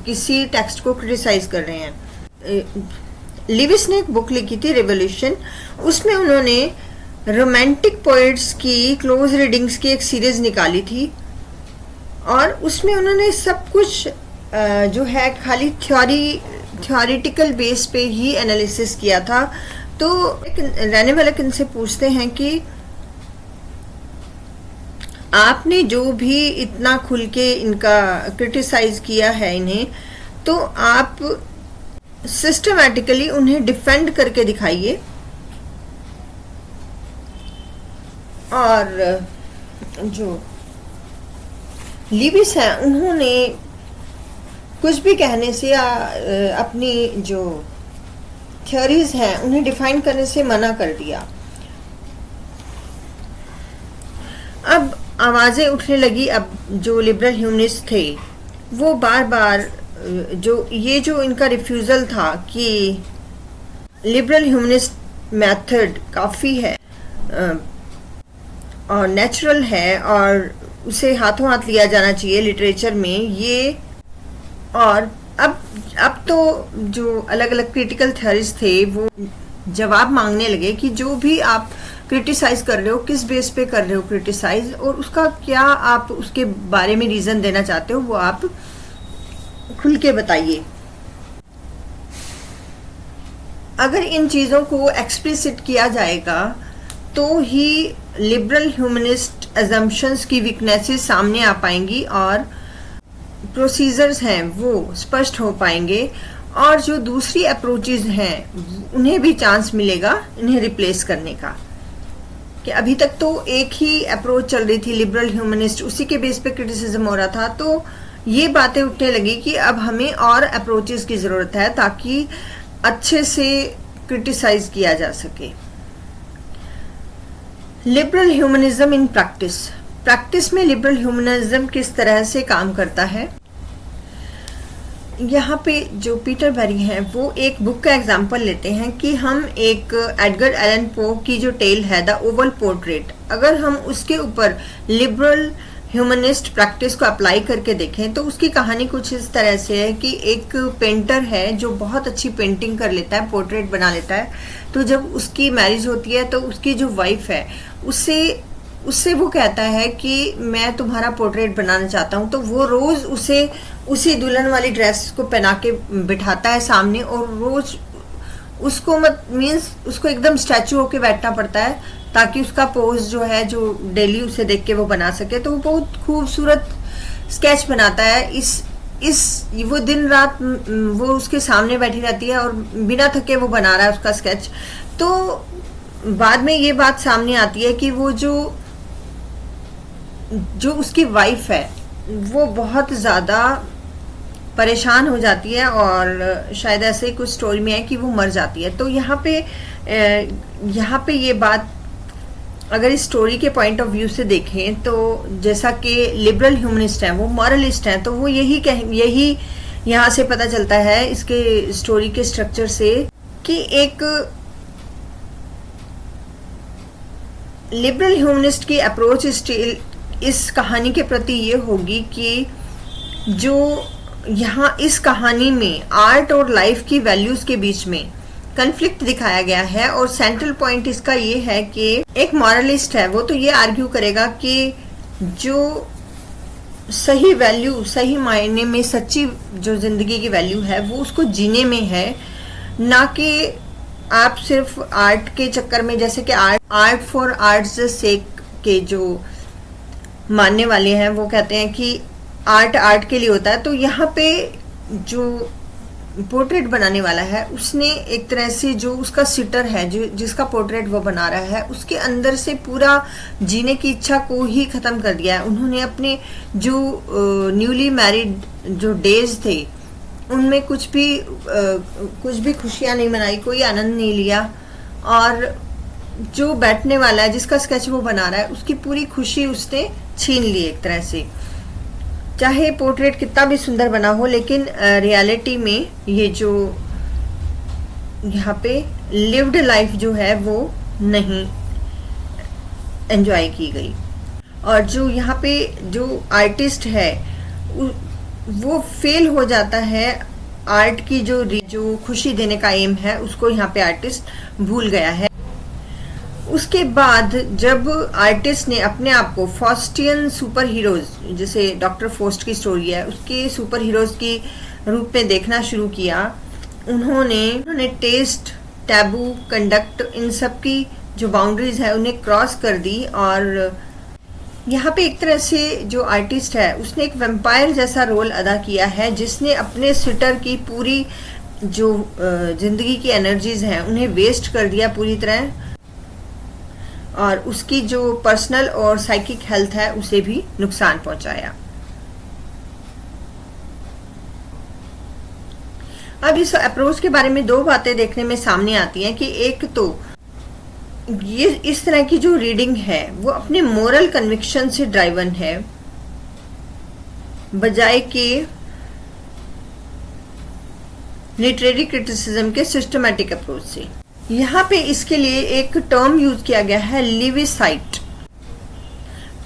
किसी टेक्स्ट को क्रिटिसाइज कर रहे हैं। लिविस ने एक बुक लिखी थी रिवोल्यूशन, उसमें उन्होंने रोमांटिक पोइट्स की क्लोज रीडिंग्स की एक सीरीज निकाली थी और उसमें उन्होंने सब कुछ जो है खाली थ्योरिटिकल बेस पे ही एनालिसिस किया था। तो रेने वेलिक इनसे पूछते हैं कि आपने जो भी इतना खुल के इनका क्रिटिसाइज किया है इन्हें, तो आप सिस्टमैटिकली उन्हें डिफेंड करके दिखाइए। और जो लिविस है उन्होंने कुछ भी कहने से या अपनी जो थ्योरीज हैं उन्हें डिफाइन करने से मना कर दिया। अब आवाज़ें उठने लगी। अब जो लिबरल ह्यूमनिस्ट थे वो बार बार जो इनका रिफ्यूज़ल था कि लिबरल ह्यूमनिस्ट मेथड काफ़ी है और नेचुरल है और उसे हाथों हाथ लिया जाना चाहिए लिटरेचर में ये। और अब तो जो अलग अलग क्रिटिकल थ्योरीज थे वो जवाब मांगने लगे कि जो भी आप क्रिटिसाइज कर रहे हो किस बेस पे कर रहे हो क्रिटिसाइज, और उसका क्या आप उसके बारे में रीज़न देना चाहते हो वो आप खुल के बताइए। अगर इन चीज़ों को एक्सप्लिसिट किया जाएगा तो ही लिबरल ह्यूमनिस्ट अजम्पशंस की वीकनेसेस सामने आ पाएंगी और प्रोसीजर्स हैं वो स्पष्ट हो पाएंगे और जो दूसरी अप्रोचेज हैं उन्हें भी चांस मिलेगा इन्हें रिप्लेस करने का। कि अभी तक तो एक ही अप्रोच चल रही थी लिबरल ह्यूमनिस्ट, उसी के बेस पे क्रिटिसिज्म हो रहा था। तो ये बातें उठने लगी कि अब हमें और अप्रोचेस की ज़रूरत है ताकि अच्छे से क्रिटिसाइज किया जा सके। लिबरल ह्यूमनिज्म इन प्रैक्टिस में लिबरल ह्यूमनिज्म किस तरह से काम करता है। यहाँ पे जो पीटर बेरी हैं वो एक बुक का एग्जाम्पल लेते हैं कि हम एक एडगर एलन पो की जो टेल है द ओवल पोर्ट्रेट, अगर हम उसके ऊपर लिबरल ह्यूमनिस्ट प्रैक्टिस को अप्लाई करके देखें तो उसकी कहानी कुछ इस तरह से है कि एक पेंटर है जो बहुत अच्छी पेंटिंग कर लेता है, पोर्ट्रेट बना लेता है। तो जब उसकी मैरिज होती है तो उसकी जो वाइफ है उससे वो कहता है कि मैं तुम्हारा पोर्ट्रेट बनाना चाहता हूँ। तो वो रोज़ उसे उसी दुल्हन वाली ड्रेस को पहना के बिठाता है सामने और रोज़ उसको उसको एकदम स्टैचू होके बैठना पड़ता है ताकि उसका पोज जो है जो डेली उसे देख के वो बना सके। तो वो बहुत खूबसूरत स्केच बनाता है। वो दिन रात वो उसके सामने बैठी रहती है और बिना थके वो बना रहा है उसका स्केच। तो बाद में ये बात सामने आती है कि वो जो उसकी वाइफ है वो बहुत ज़्यादा परेशान हो जाती है और शायद ऐसे ही कुछ स्टोरी में है कि वो मर जाती है। तो यहाँ पे ये बात अगर इस स्टोरी के पॉइंट ऑफ व्यू से देखें तो जैसा कि लिबरल ह्यूमनिस्ट हैं, वो मॉरलिस्ट हैं, तो वो यही यहाँ से पता चलता है इसके स्टोरी के स्ट्रक्चर से कि एक लिबरल ह्यूमनिस्ट की अप्रोच इस कहानी के प्रति ये होगी कि जो यहाँ इस कहानी में आर्ट और लाइफ की वैल्यूज के बीच में कन्फ्लिक्ट दिखाया गया है, और सेंट्रल पॉइंट इसका ये है कि एक मॉरलिस्ट है, वो तो ये आर्ग्यू करेगा कि जो सही वैल्यू, सही मायने में सच्ची जो जिंदगी की वैल्यू है वो उसको जीने में है, ना कि आप सिर्फ आर्ट के चक्कर में, जैसे कि आर्ट फॉर आर्ट्स सेक के जो मानने वाले हैं वो कहते हैं कि आर्ट के लिए होता है। तो यहाँ पे जो पोर्ट्रेट बनाने वाला है उसने एक तरह से जो उसका सिटर है, जो जिसका पोर्ट्रेट वो बना रहा है, उसके अंदर से पूरा जीने की इच्छा को ही खत्म कर दिया है। उन्होंने अपने जो न्यूली मैरिड जो डेज थे उनमें कुछ भी खुशियां नहीं मनाई, कोई आनंद नहीं लिया, और जो बैठने वाला है जिसका स्केच वो बना रहा है उसकी पूरी खुशी उसने छीन ली एक तरह से। चाहे पोर्ट्रेट कितना भी सुंदर बना हो, लेकिन रियलिटी में ये जो यहाँ पे लिव्ड लाइफ जो है वो नहीं एंजॉय की गई, और जो यहाँ पे जो आर्टिस्ट है वो फेल हो जाता है। आर्ट की जो खुशी देने का एम है उसको यहाँ पे आर्टिस्ट भूल गया है। उसके बाद जब आर्टिस्ट ने अपने आप को फॉस्टियन सुपर हीरोज, जैसे डॉक्टर फोस्ट की स्टोरी है उसके सुपर हीरोज की रूप में देखना शुरू किया, उन्होंने टेस्ट, टैबू, कंडक्ट, इन सब की जो बाउंड्रीज है उन्हें क्रॉस कर दी, और यहाँ पे एक तरह से जो आर्टिस्ट है उसने एक वैम्पायर जैसा रोल अदा किया है, जिसने अपने सिटर की पूरी जो जिंदगी की एनर्जीज हैं उन्हें वेस्ट कर दिया पूरी तरह, और उसकी जो पर्सनल और साइकिक हेल्थ है उसे भी नुकसान पहुंचाया। अब इस अप्रोच के बारे में दो बातें देखने में सामने आती हैं कि एक तो ये इस तरह की जो रीडिंग है वो अपने मोरल कन्विक्शन से ड्राइवन है, बजाय के लिटरेरी क्रिटिसिज्म के सिस्टमैटिक अप्रोच से। यहाँ पे इसके लिए एक टर्म यूज किया गया है, लिविसाइट।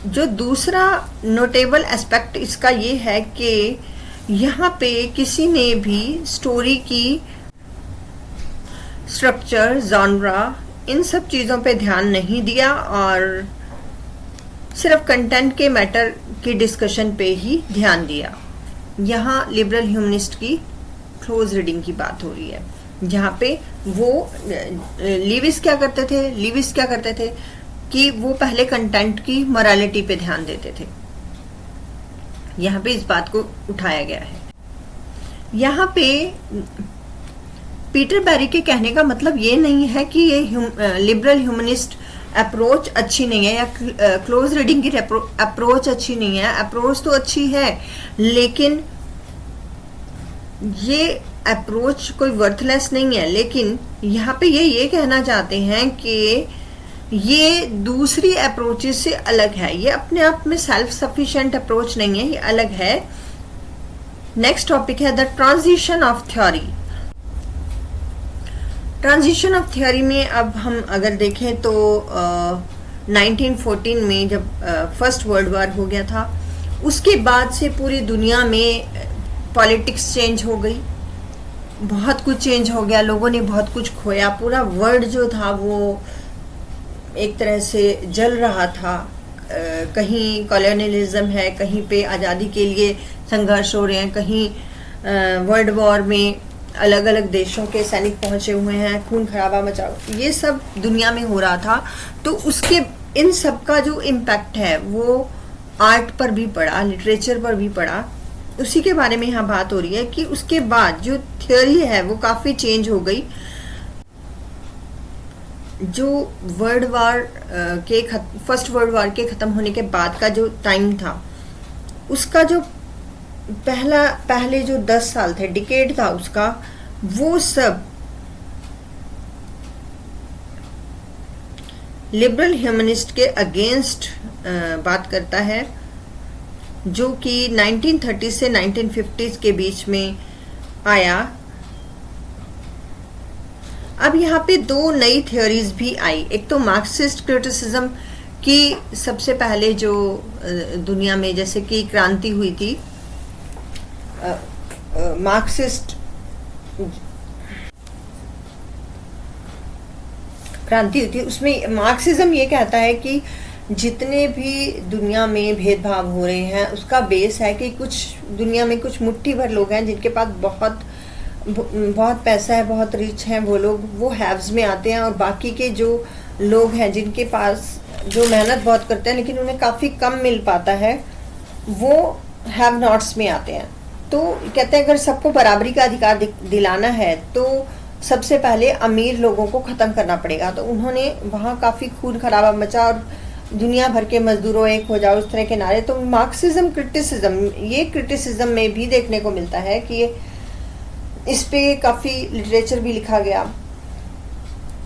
जो दूसरा नोटेबल एस्पेक्ट इसका ये है कि यहाँ पे किसी ने भी स्टोरी की स्ट्रक्चर, जॉनरा, इन सब चीज़ों पे ध्यान नहीं दिया, और सिर्फ कंटेंट के मैटर की डिस्कशन पे ही ध्यान दिया। यहाँ लिबरल ह्यूमनिस्ट की क्लोज रीडिंग की बात हो रही है, जहाँ पे वो लिविस क्या करते थे कि वो पहले कंटेंट की मोरालिटी पे ध्यान देते थे। यहाँ पे इस बात को उठाया गया है। यहाँ पे पीटर बैरी के कहने का मतलब ये नहीं है कि ये लिबरल ह्यूमनिस्ट अप्रोच अच्छी नहीं है, या क्लोज रीडिंग की अप्रोच अच्छी नहीं है। अप्रोच तो अच्छी है, लेकिन ये अप्रोच कोई वर्थलेस नहीं है। लेकिन यहाँ पे ये कहना चाहते हैं कि ये दूसरी अप्रोचेस से अलग है, ये अपने आप में सेल्फ सफिशिएंट अप्रोच नहीं है, ये अलग है। नेक्स्ट टॉपिक है the transition of theory. Transition of theory में अब हम अगर देखें तो 1914 में जब फर्स्ट वर्ल्ड वॉर हो गया था, उसके बाद से पूरी दुनिया में पॉलिटिक्स चेंज हो गई, बहुत कुछ चेंज हो गया, लोगों ने बहुत कुछ खोया, पूरा वर्ल्ड जो था वो एक तरह से जल रहा था। कहीं कॉलोनियलिज्म है, कहीं पे आज़ादी के लिए संघर्ष हो रहे हैं, कहीं वर्ल्ड वॉर में अलग अलग देशों के सैनिक पहुंचे हुए हैं, खून खराबा मचा, ये सब दुनिया में हो रहा था। तो उसके इन सब का जो इम्पैक्ट है वो आर्ट पर भी पड़ा, लिटरेचर पर भी पड़ा। उसी के बारे में यहाँ बात हो रही है कि उसके बाद जो थ्योरी है वो काफ़ी चेंज हो गई। जो वर्ल्ड वार के फर्स्ट वर्ल्ड वार के ख़त्म होने के बाद का जो टाइम था, उसका जो पहले जो 10 साल थे, डिकेड था उसका, वो सब लिबरल ह्यूमनिस्ट के अगेंस्ट बात करता है, जो कि 1930 से 1950 के बीच में आया। अब यहाँ पे दो नई थ्योरीज भी आई। एक तो मार्क्सिस्ट क्रिटिसिज्म की सबसे पहले जो दुनिया में जैसे कि क्रांति हुई थी, मार्क्सिस्ट क्रांति हुई थी, उसमें मार्क्सिज्म ये कहता है कि जितने भी दुनिया में भेदभाव हो रहे हैं उसका बेस है कि कुछ दुनिया में कुछ मुट्ठी भर लोग हैं जिनके पास बहुत पैसा है, बहुत रिच हैं, वो लोग वो हैव्स में आते हैं, और बाकी के जो लोग हैं जिनके पास जो मेहनत बहुत करते हैं लेकिन उन्हें काफ़ी कम मिल पाता है, वो हैव नॉट्स में आते हैं। तो कहते हैं अगर सबको बराबरी का अधिकार दिलाना है तो सबसे पहले अमीर लोगों को ख़त्म करना पड़ेगा। तो उन्होंने वहाँ काफ़ी खून खराबा मचा और दुनिया भर के मजदूरों एक हो जाओ, इस तरह के नारे। तो मार्क्सिज्म क्रिटिसिज्म, ये क्रिटिसिज्म में भी देखने को मिलता है कि इस पे काफ़ी लिटरेचर भी लिखा गया।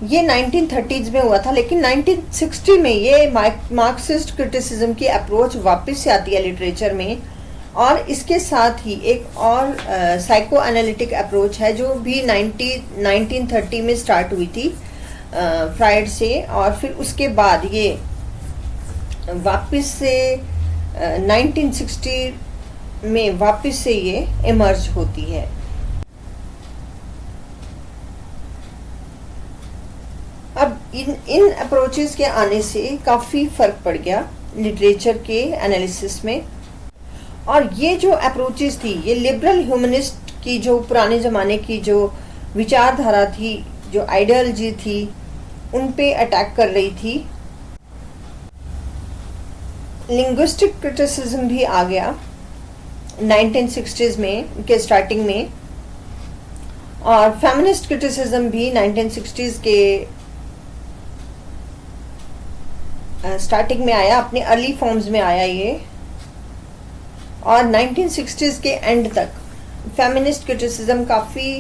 ये 1930s में हुआ था, लेकिन 1960 में ये मार्क्सिस्ट क्रिटिसिज्म की अप्रोच वापस से आती है लिटरेचर में, और इसके साथ ही एक और साइको एनालिटिक अप्रोच है जो भी 1930 में स्टार्ट हुई थी फ्राइड से, और फिर उसके बाद ये वापस से 1960 में वापस से ये इमर्ज होती है। अब इन अप्रोचेस के आने से काफ़ी फ़र्क पड़ गया लिटरेचर के एनालिसिस में, और ये जो अप्रोचेस थी ये लिबरल ह्यूमनिस्ट की जो पुराने ज़माने की जो विचारधारा थी, जो आइडियोलॉजी थी, उन पे अटैक कर रही थी। लिंग्विस्टिक क्रिटिसिज्म भी आ गया 1960s में के स्टार्टिंग में, और फेमिनिस्ट क्रिटिसिज्म भी 1960s के स्टार्टिंग में आया, अपने अर्ली फॉर्म्स में आया ये, और 1960s के एंड तक फेमिनिस्ट क्रिटिसिज्म काफ़ी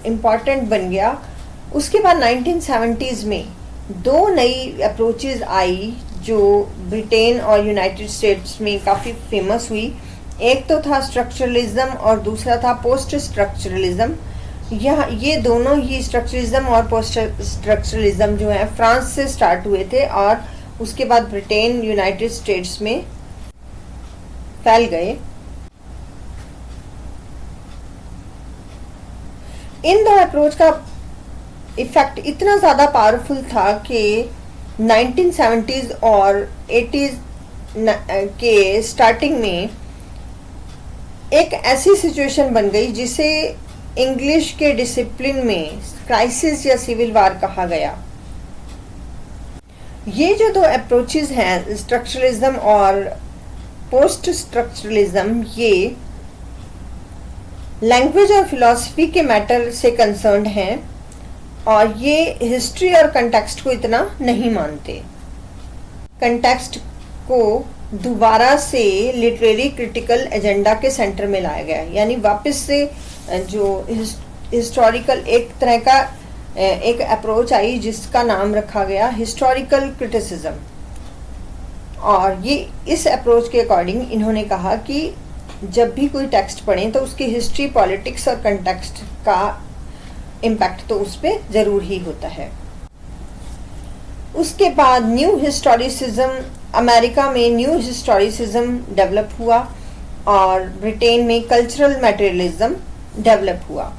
इम्पॉर्टेंट बन गया। उसके बाद 1970s में दो नई अप्रोचेस आई जो ब्रिटेन और यूनाइटेड स्टेट्स में काफ़ी फेमस हुई। एक तो था स्ट्रक्चरलिज्म और दूसरा था पोस्ट स्ट्रक्चरलिज्म। ये दोनों ही स्ट्रक्चरलिज्म और पोस्ट स्ट्रक्चरलिज्म जो है फ्रांस से स्टार्ट हुए थे और उसके बाद ब्रिटेन, यूनाइटेड स्टेट्स में फैल गए। इन दो अप्रोच का इफेक्ट इतना ज़्यादा पावरफुल था कि 1970s और 80s के स्टार्टिंग में एक ऐसी सिचुएशन बन गई जिसे इंग्लिश के डिसिप्लिन में क्राइसिस या सिविल वार कहा गया। ये जो दो अप्रोचेस हैं, स्ट्रक्चरलिज्म और पोस्ट स्ट्रक्चरलिज्म, ये लैंग्वेज और फिलॉसफी के मैटर से कंसर्न्ड हैं और ये हिस्ट्री और कंटेक्स्ट को इतना नहीं मानते। कंटेक्स्ट को दोबारा से लिटरेरी क्रिटिकल एजेंडा के सेंटर में लाया गया, यानी वापस से जो हिस्टोरिकल एक तरह का एक अप्रोच आई जिसका नाम रखा गया हिस्टोरिकल क्रिटिसिज्म। और ये इस अप्रोच के अकॉर्डिंग इन्होंने कहा कि जब भी कोई टेक्स्ट पढ़ें तो उसकी हिस्ट्री, पॉलिटिक्स और कंटेक्स्ट का इम्पैक्ट तो उस पर ज़रूर ही होता है। उसके बाद न्यू हिस्टोरिसिज्म, अमेरिका में न्यू हिस्टोरिसिज्म डेवलप हुआ और ब्रिटेन में कल्चरल मटेरियलिज्म डेवलप हुआ।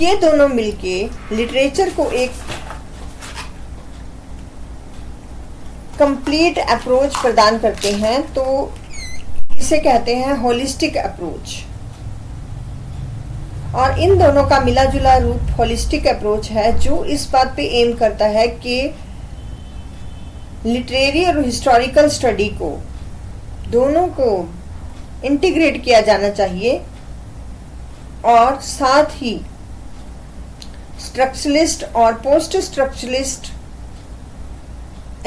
ये दोनों मिलके लिटरेचर को एक कंप्लीट अप्रोच प्रदान करते हैं, तो इसे कहते हैं होलिस्टिक अप्रोच। और इन दोनों का मिला जुला रूप होलिस्टिक अप्रोच है जो इस बात पे एम करता है कि लिटरेरी और हिस्टोरिकल स्टडी को दोनों को इंटीग्रेट किया जाना चाहिए और साथ ही स्ट्रक्चरलिस्ट और पोस्ट स्ट्रक्चरलिस्ट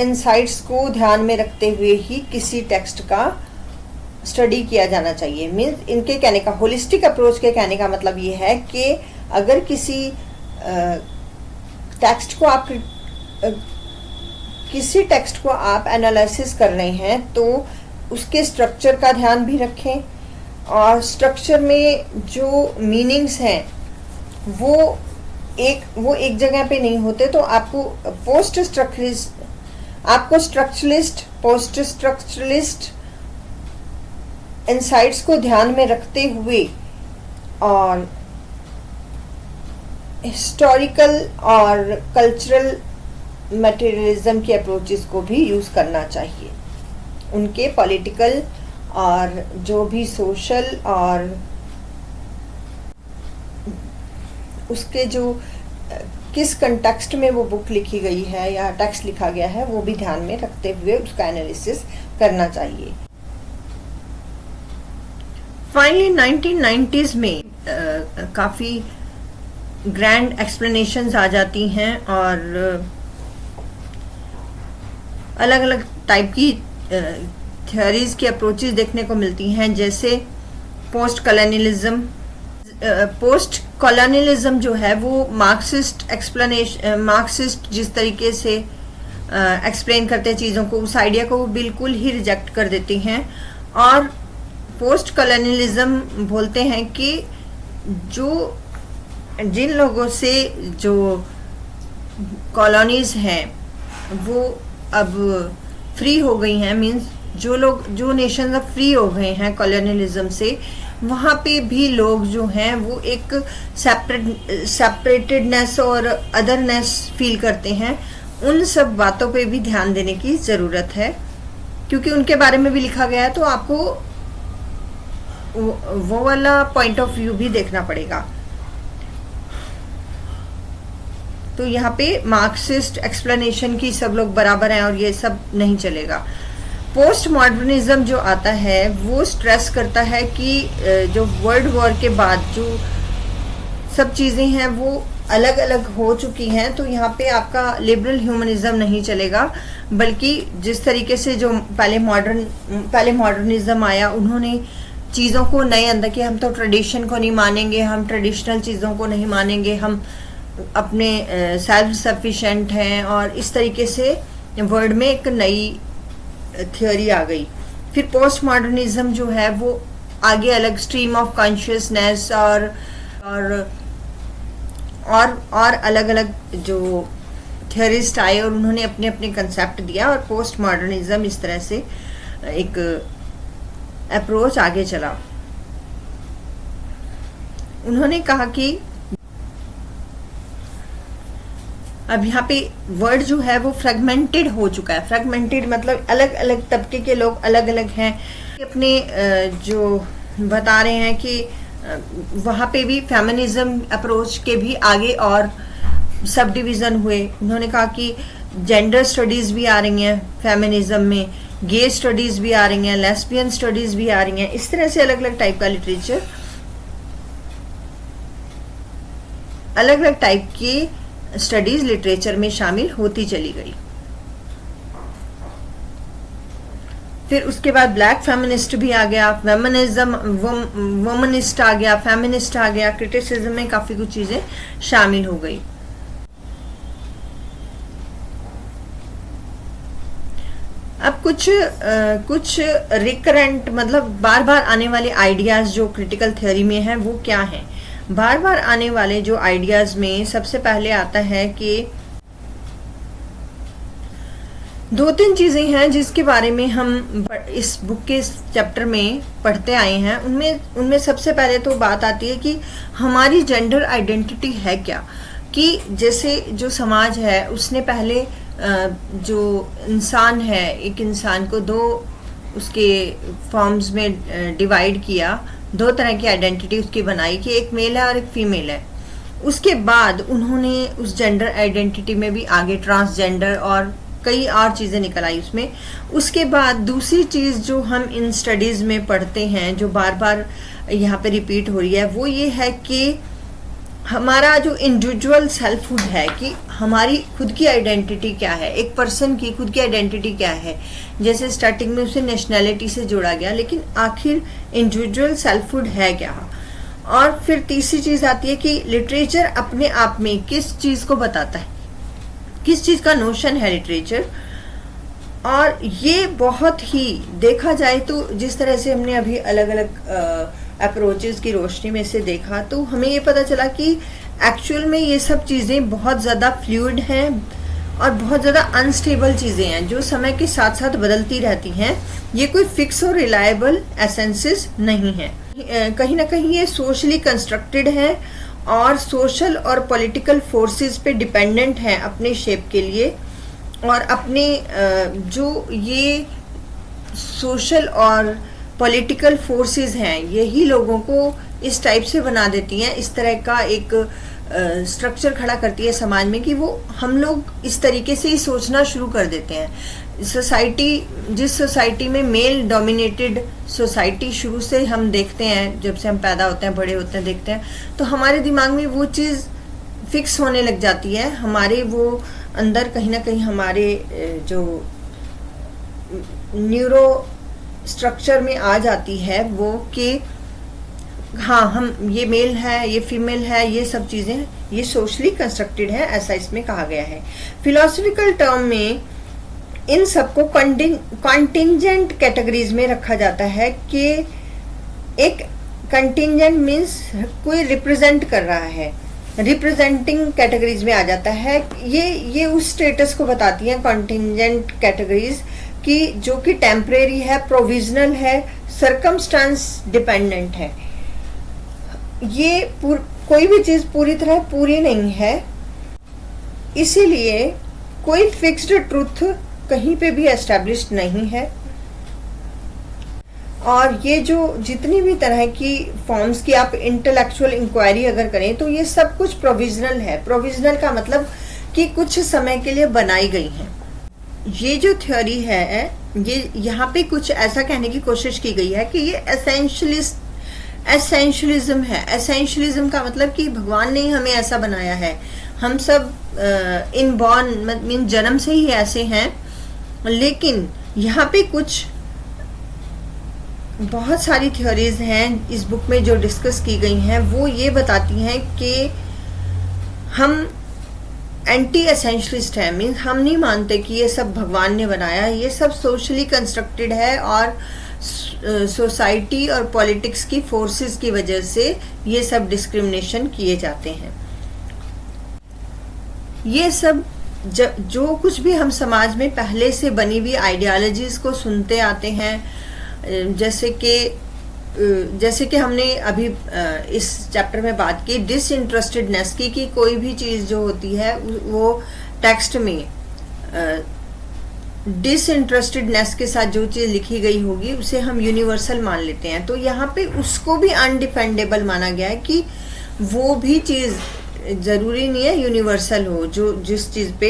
इनसाइट्स को ध्यान में रखते हुए ही किसी टेक्स्ट का स्टडी किया जाना चाहिए। मीन्स इनके कहने का, होलिस्टिक अप्रोच के कहने का मतलब ये है कि अगर किसी किसी टेक्स्ट को आप एनालिसिस कर रहे हैं तो उसके स्ट्रक्चर का ध्यान भी रखें, और स्ट्रक्चर में जो मीनिंग्स हैं वो एक जगह पे नहीं होते। तो आपको स्ट्रक्चरलिस्ट, पोस्ट स्ट्रक्चरलिस्ट इनसाइट्स को ध्यान में रखते हुए और हिस्टोरिकल और कल्चरल मटेरियलिज्म के अप्रोचेस को भी यूज़ करना चाहिए। उनके पॉलिटिकल और जो भी सोशल और उसके जो किस कंटेक्स्ट में वो बुक लिखी गई है या टेक्स्ट लिखा गया है वो भी ध्यान में रखते हुए उसका एनालिसिस करना चाहिए। फाइनली 1990s में काफ़ी ग्रैंड एक्सप्लेनेशंस आ जाती हैं और अलग अलग टाइप की थ्योरीज की अप्रोचेस देखने को मिलती हैं, जैसे पोस्ट कॉलोनियलिज्म जो है वो मार्क्सिस्ट जिस तरीके से एक्सप्लेन करते हैं चीज़ों को, उस आइडिया को वो बिल्कुल ही रिजेक्ट कर देते हैं। और पोस्ट कॉलोनियलिज्म बोलते हैं कि जिन लोगों से जो कॉलोनीज हैं वो अब फ्री हो गई हैं, मींस जो नेशन अब फ्री हो गए हैं कॉलोनियलिज्म से, वहाँ पे भी लोग जो हैं वो एक सेपरेटेडनेस और अदरनेस फील करते हैं। उन सब बातों पे भी ध्यान देने की ज़रूरत है, क्योंकि उनके बारे में भी लिखा गया है, तो आपको वो वाला पॉइंट ऑफ व्यू भी देखना पड़ेगा। तो यहाँ पे मार्क्सिस्ट एक्सप्लेनेशन की सब लोग बराबर हैं और ये सब नहीं चलेगा। पोस्ट मॉडर्निज्म जो आता है वो स्ट्रेस करता है कि जो वर्ल्ड वॉर के बाद जो सब चीज़ें हैं वो अलग अलग हो चुकी हैं, तो यहाँ पे आपका लिबरल ह्यूमनिज्म नहीं चलेगा, बल्कि जिस तरीके से जो पहले मॉडर्निज्म आया, उन्होंने चीज़ों को नए अंदर कि हम तो ट्रेडिशन को नहीं मानेंगे, हम ट्रेडिशनल चीज़ों को नहीं मानेंगे, हम अपने सेल्फ सफिशिएंट हैं, और इस तरीके से वर्ल्ड में एक नई थ्योरी आ गई। फिर पोस्ट मॉडर्निज्म जो है वो आगे अलग स्ट्रीम ऑफ कॉन्शियसनेस और अलग अलग जो थियरिस्ट आए और उन्होंने अपने अपने कंसेप्ट दिया, और पोस्ट मॉडर्निज्म इस तरह से एक अप्रोच आगे चला। उन्होंने कहा कि अब यहाँ पे वर्ड जो है वो फ्रेगमेंटेड हो चुका है। फ्रेगमेंटेड मतलब अलग अलग तबके के लोग अलग अलग हैं, अपने जो बता रहे हैं कि वहाँ पे भी फेमिनिज्म अप्रोच के भी आगे और सब डिवीज़न हुए। उन्होंने कहा कि जेंडर स्टडीज़ भी आ रही हैं फेमिनिज्म में, गे स्टडीज़ भी आ रही हैं, लेस्बियन स्टडीज़ भी आ रही हैं। इस तरह से अलग अलग टाइप का लिटरेचर, अलग अलग टाइप की स्टडीज लिटरेचर में शामिल होती चली गई। फिर उसके बाद ब्लैक फेमिनिस्ट भी आ गया, फेमिनिज्म वुमनिस्ट आ गया, फेमिनिस्ट आ गया, क्रिटिसिज्म में काफी कुछ चीजें शामिल हो गई। अब कुछ रिकरेंट मतलब बार बार आने वाले आइडियाज जो क्रिटिकल थ्योरी में हैं वो क्या हैं। बार बार आने वाले जो आइडियाज में सबसे पहले आता है कि दो तीन चीजें हैं जिसके बारे में हम इस बुक के चैप्टर में पढ़ते आए हैं। उनमें सबसे पहले तो बात आती है कि हमारी जेंडर आइडेंटिटी है क्या। कि जैसे जो समाज है उसने पहले जो इंसान है, एक इंसान को दो उसके फॉर्म्स में डिवाइड किया, दो तरह की आइडेंटिटी उसकी बनाई कि एक मेल है और एक फीमेल है। उसके बाद उन्होंने उस जेंडर आइडेंटिटी में भी आगे ट्रांसजेंडर और कई और चीज़ें निकल आई उसमें। उसके बाद दूसरी चीज़ जो हम इन स्टडीज़ में पढ़ते हैं, जो बार बार यहाँ पे रिपीट हो रही है, वो ये है कि हमारा जो इंडिविजुअल सेल्फहुड है कि हमारी खुद की आइडेंटिटी क्या है, एक पर्सन की खुद की आइडेंटिटी क्या है। जैसे स्टार्टिंग में उसे नेशनैलिटी से जोड़ा गया, लेकिन आखिर इंडिविजुअल सेल्फहुड है क्या। और फिर तीसरी चीज आती है कि लिटरेचर अपने आप में किस चीज को बताता है, किस चीज का नोशन है लिटरेचर। और ये बहुत ही देखा जाए तो जिस तरह से हमने अभी अलग अलग अप्रोचेस की रोशनी में से देखा, तो हमें ये पता चला कि एक्चुअल में ये सब चीज़ें बहुत ज़्यादा फ्लूइड हैं और बहुत ज़्यादा अनस्टेबल चीज़ें हैं जो समय के साथ साथ बदलती रहती हैं। ये कोई फिक्स और रिलायबल एसेंसेस नहीं है। कहीं ना कहीं ये सोशली कंस्ट्रक्टेड है और सोशल और पॉलिटिकल फोर्सेस पे डिपेंडेंट हैं अपने शेप के लिए। और अपने जो ये सोशल और पॉलिटिकल फोर्सेस हैं, यही लोगों को इस टाइप से बना देती हैं, इस तरह का एक स्ट्रक्चर खड़ा करती है समाज में कि वो हम लोग इस तरीके से ही सोचना शुरू कर देते हैं। सोसाइटी, जिस सोसाइटी में मेल डोमिनेटेड सोसाइटी शुरू से हम देखते हैं, जब से हम पैदा होते हैं, बड़े होते हैं, देखते हैं, तो हमारे दिमाग में वो चीज़ फिक्स होने लग जाती है। हमारे वो अंदर कहीं ना कहीं हमारे जो न्यूरो स्ट्रक्चर में आ जाती है वो कि हाँ, हम ये मेल है, ये फीमेल है, ये सब चीज़ें ये सोशली कंस्ट्रक्टेड है, ऐसा इसमें कहा गया है। फिलोसफिकल टर्म में इन सबको कॉन्टिंजेंट कैटेगरीज में रखा जाता है कि एक कंटिंजेंट मीन्स कोई रिप्रेजेंट कर रहा है, रिप्रेजेंटिंग कैटेगरीज में आ जाता है। ये उस स्टेटस को बताती हैं कॉन्टिंजेंट कैटेगरीज कि जो कि टेम्परेरी है, प्रोविजनल है, सरकमस्टांस डिपेंडेंट है। ये कोई भी चीज़ पूरी तरह पूरी नहीं है, इसीलिए कोई फिक्स्ड ट्रूथ कहीं पे भी एस्टैब्लिश्ड नहीं है। और ये जो जितनी भी तरह की फॉर्म्स की आप इंटेलेक्चुअल इंक्वायरी अगर करें तो ये सब कुछ प्रोविजनल है। प्रोविजनल का मतलब कि कुछ समय के लिए बनाई गई हैं। ये जो थ्योरी है, ये यहाँ पे कुछ ऐसा कहने की कोशिश की गई है कि ये एसेंशियलिज्म है। एसेंशियलिज्म का मतलब कि भगवान ने हमें ऐसा बनाया है, हम सब इनबॉर्न मीन जन्म से ही ऐसे हैं। लेकिन यहाँ पे कुछ बहुत सारी थ्योरीज हैं इस बुक में जो डिस्कस की गई हैं, वो ये बताती हैं कि हम एंटी एसेंशलिस्ट है। मीन्स हम नहीं मानते कि ये सब भगवान ने बनाया, ये सब सोशली कंस्ट्रक्टेड है और सोसाइटी और पॉलिटिक्स की फोर्सेस की वजह से ये सब डिस्क्रिमिनेशन किए जाते हैं। ये सब जो कुछ भी हम समाज में पहले से बनी हुई आइडियोलॉजीज को सुनते आते हैं, जैसे कि हमने अभी इस चैप्टर में बात की डिसइंटरेस्टेडनेस की, कि कोई भी चीज़ जो होती है वो टेक्स्ट में डिसइंटरेस्टेडनेस के साथ जो चीज़ लिखी गई होगी उसे हम यूनिवर्सल मान लेते हैं। तो यहाँ पे उसको भी अनडिफेंडेबल माना गया है कि वो भी चीज़ ज़रूरी नहीं है यूनिवर्सल हो। जो जिस चीज़ पे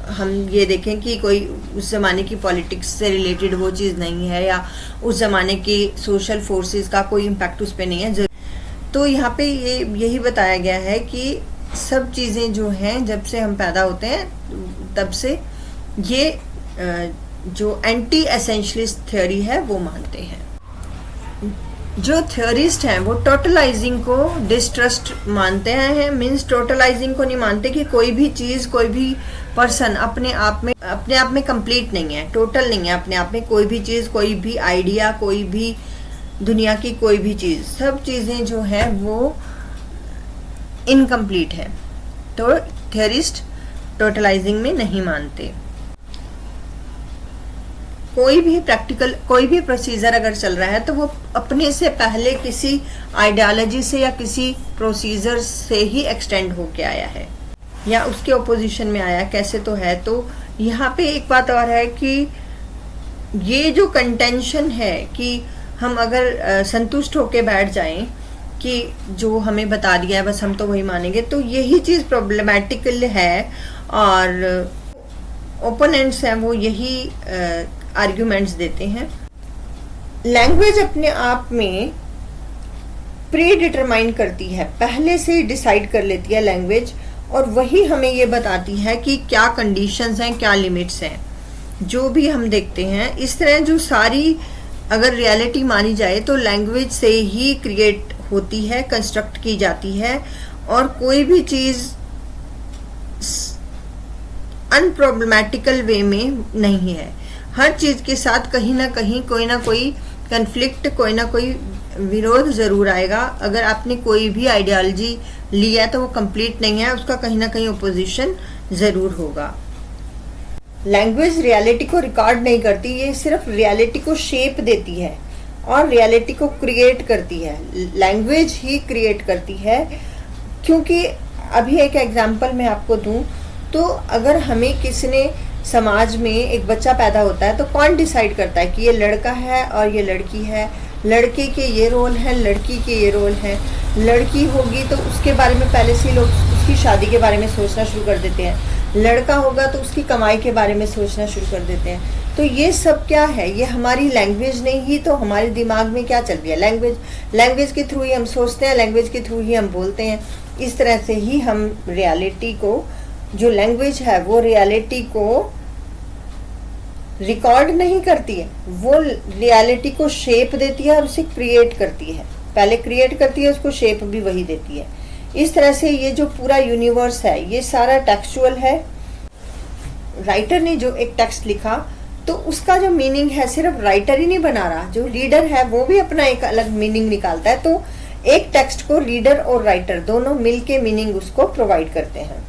हम ये देखें कि कोई उस ज़माने की पॉलिटिक्स से रिलेटेड वो चीज़ नहीं है या उस ज़माने की सोशल फोर्सेस का कोई इम्पैक्ट उस पर नहीं है। तो यहाँ पे यही बताया गया है कि सब चीज़ें जो हैं जब से हम पैदा होते हैं तब से ये जो एंटी एसेंशलिस्ट थ्योरी है वो मानते हैं। जो थ्योरिस्ट हैं वो टोटलाइजिंग को डिस्ट्रस्ट मानते हैं। मीन्स टोटलाइजिंग को नहीं मानते कि कोई भी चीज़, कोई भी पर्सन अपने आप में कंप्लीट नहीं है, टोटल नहीं है अपने आप में। कोई भी चीज़, कोई भी आइडिया, कोई भी दुनिया की कोई भी चीज़, सब चीज़ें जो है वो इनकम्प्लीट है। तो थ्योरिस्ट टोटलाइजिंग में नहीं मानते। कोई भी प्रैक्टिकल, कोई भी प्रोसीजर अगर चल रहा है तो वो अपने से पहले किसी आइडियोलॉजी से या किसी प्रोसीजर से ही एक्सटेंड होके आया है या उसके ओपोजिशन में आया, कैसे तो है। तो यहाँ पे एक बात और है कि ये जो कंटेंशन है कि हम अगर संतुष्ट होके बैठ जाएं कि जो हमें बता दिया है बस हम तो वही मानेंगे, तो यही चीज़ प्रॉब्लमेटिकल है। और ओपोनेंट्स हैं वो यही आर्ग्यूमेंट्स देते हैं। लैंग्वेज अपने आप में प्री डिटरमाइन करती है, पहले से ही डिसाइड कर लेती है लैंग्वेज, और वही हमें ये बताती है कि क्या कंडीशंस हैं, क्या लिमिट्स हैं, जो भी हम देखते हैं। इस तरह जो सारी अगर रियलिटी मानी जाए तो लैंग्वेज से ही क्रिएट होती है, कंस्ट्रक्ट की जाती है, और कोई भी चीज़ अनप्रॉब्लमेटिकल वे में नहीं है। हर चीज़ के साथ कहीं ना कहीं कोई ना कोई कन्फ्लिक्ट, कोई ना कोई विरोध ज़रूर आएगा। अगर आपने कोई भी आइडियोलॉजी लिया है तो वो कंप्लीट नहीं है, उसका कहीं ना कहीं ओपोजिशन ज़रूर होगा। लैंग्वेज रियलिटी को रिकॉर्ड नहीं करती, ये सिर्फ रियलिटी को शेप देती है और रियलिटी को क्रिएट करती है। लैंग्वेज ही क्रिएट करती है, क्योंकि अभी एक एग्जांपल मैं आपको दूं तो अगर हमें किसी ने समाज में एक बच्चा पैदा होता है तो कौन डिसाइड करता है कि ये लड़का है और ये लड़की है, लड़के के ये रोल है, लड़की के ये रोल है। लड़की होगी तो उसके बारे में पहले से लोग उसकी शादी के बारे में सोचना शुरू कर देते हैं, लड़का होगा तो उसकी कमाई के बारे में सोचना शुरू कर देते हैं। तो ये सब क्या है, ये हमारी लैंग्वेज नहीं ही तो हमारे दिमाग में क्या चल रही है, लैंग्वेज के थ्रू ही हम सोचते हैं, लैंग्वेज के थ्रू ही हम बोलते हैं। इस तरह से ही हम रियलिटी को, जो लैंग्वेज है वो रियलिटी को रिकॉर्ड नहीं करती है, वो रियलिटी को शेप देती है और उसे क्रिएट करती है। पहले क्रिएट करती है, उसको शेप भी वही देती है। इस तरह से ये जो पूरा यूनिवर्स है ये सारा टेक्सचुअल है। राइटर ने जो एक टेक्स्ट लिखा तो उसका जो मीनिंग है सिर्फ राइटर ही नहीं बना रहा, जो रीडर है वो भी अपना एक अलग मीनिंग निकालता है। तो एक टेक्स्ट को रीडर और राइटर दोनों मिलके मीनिंग उसको प्रोवाइड करते हैं।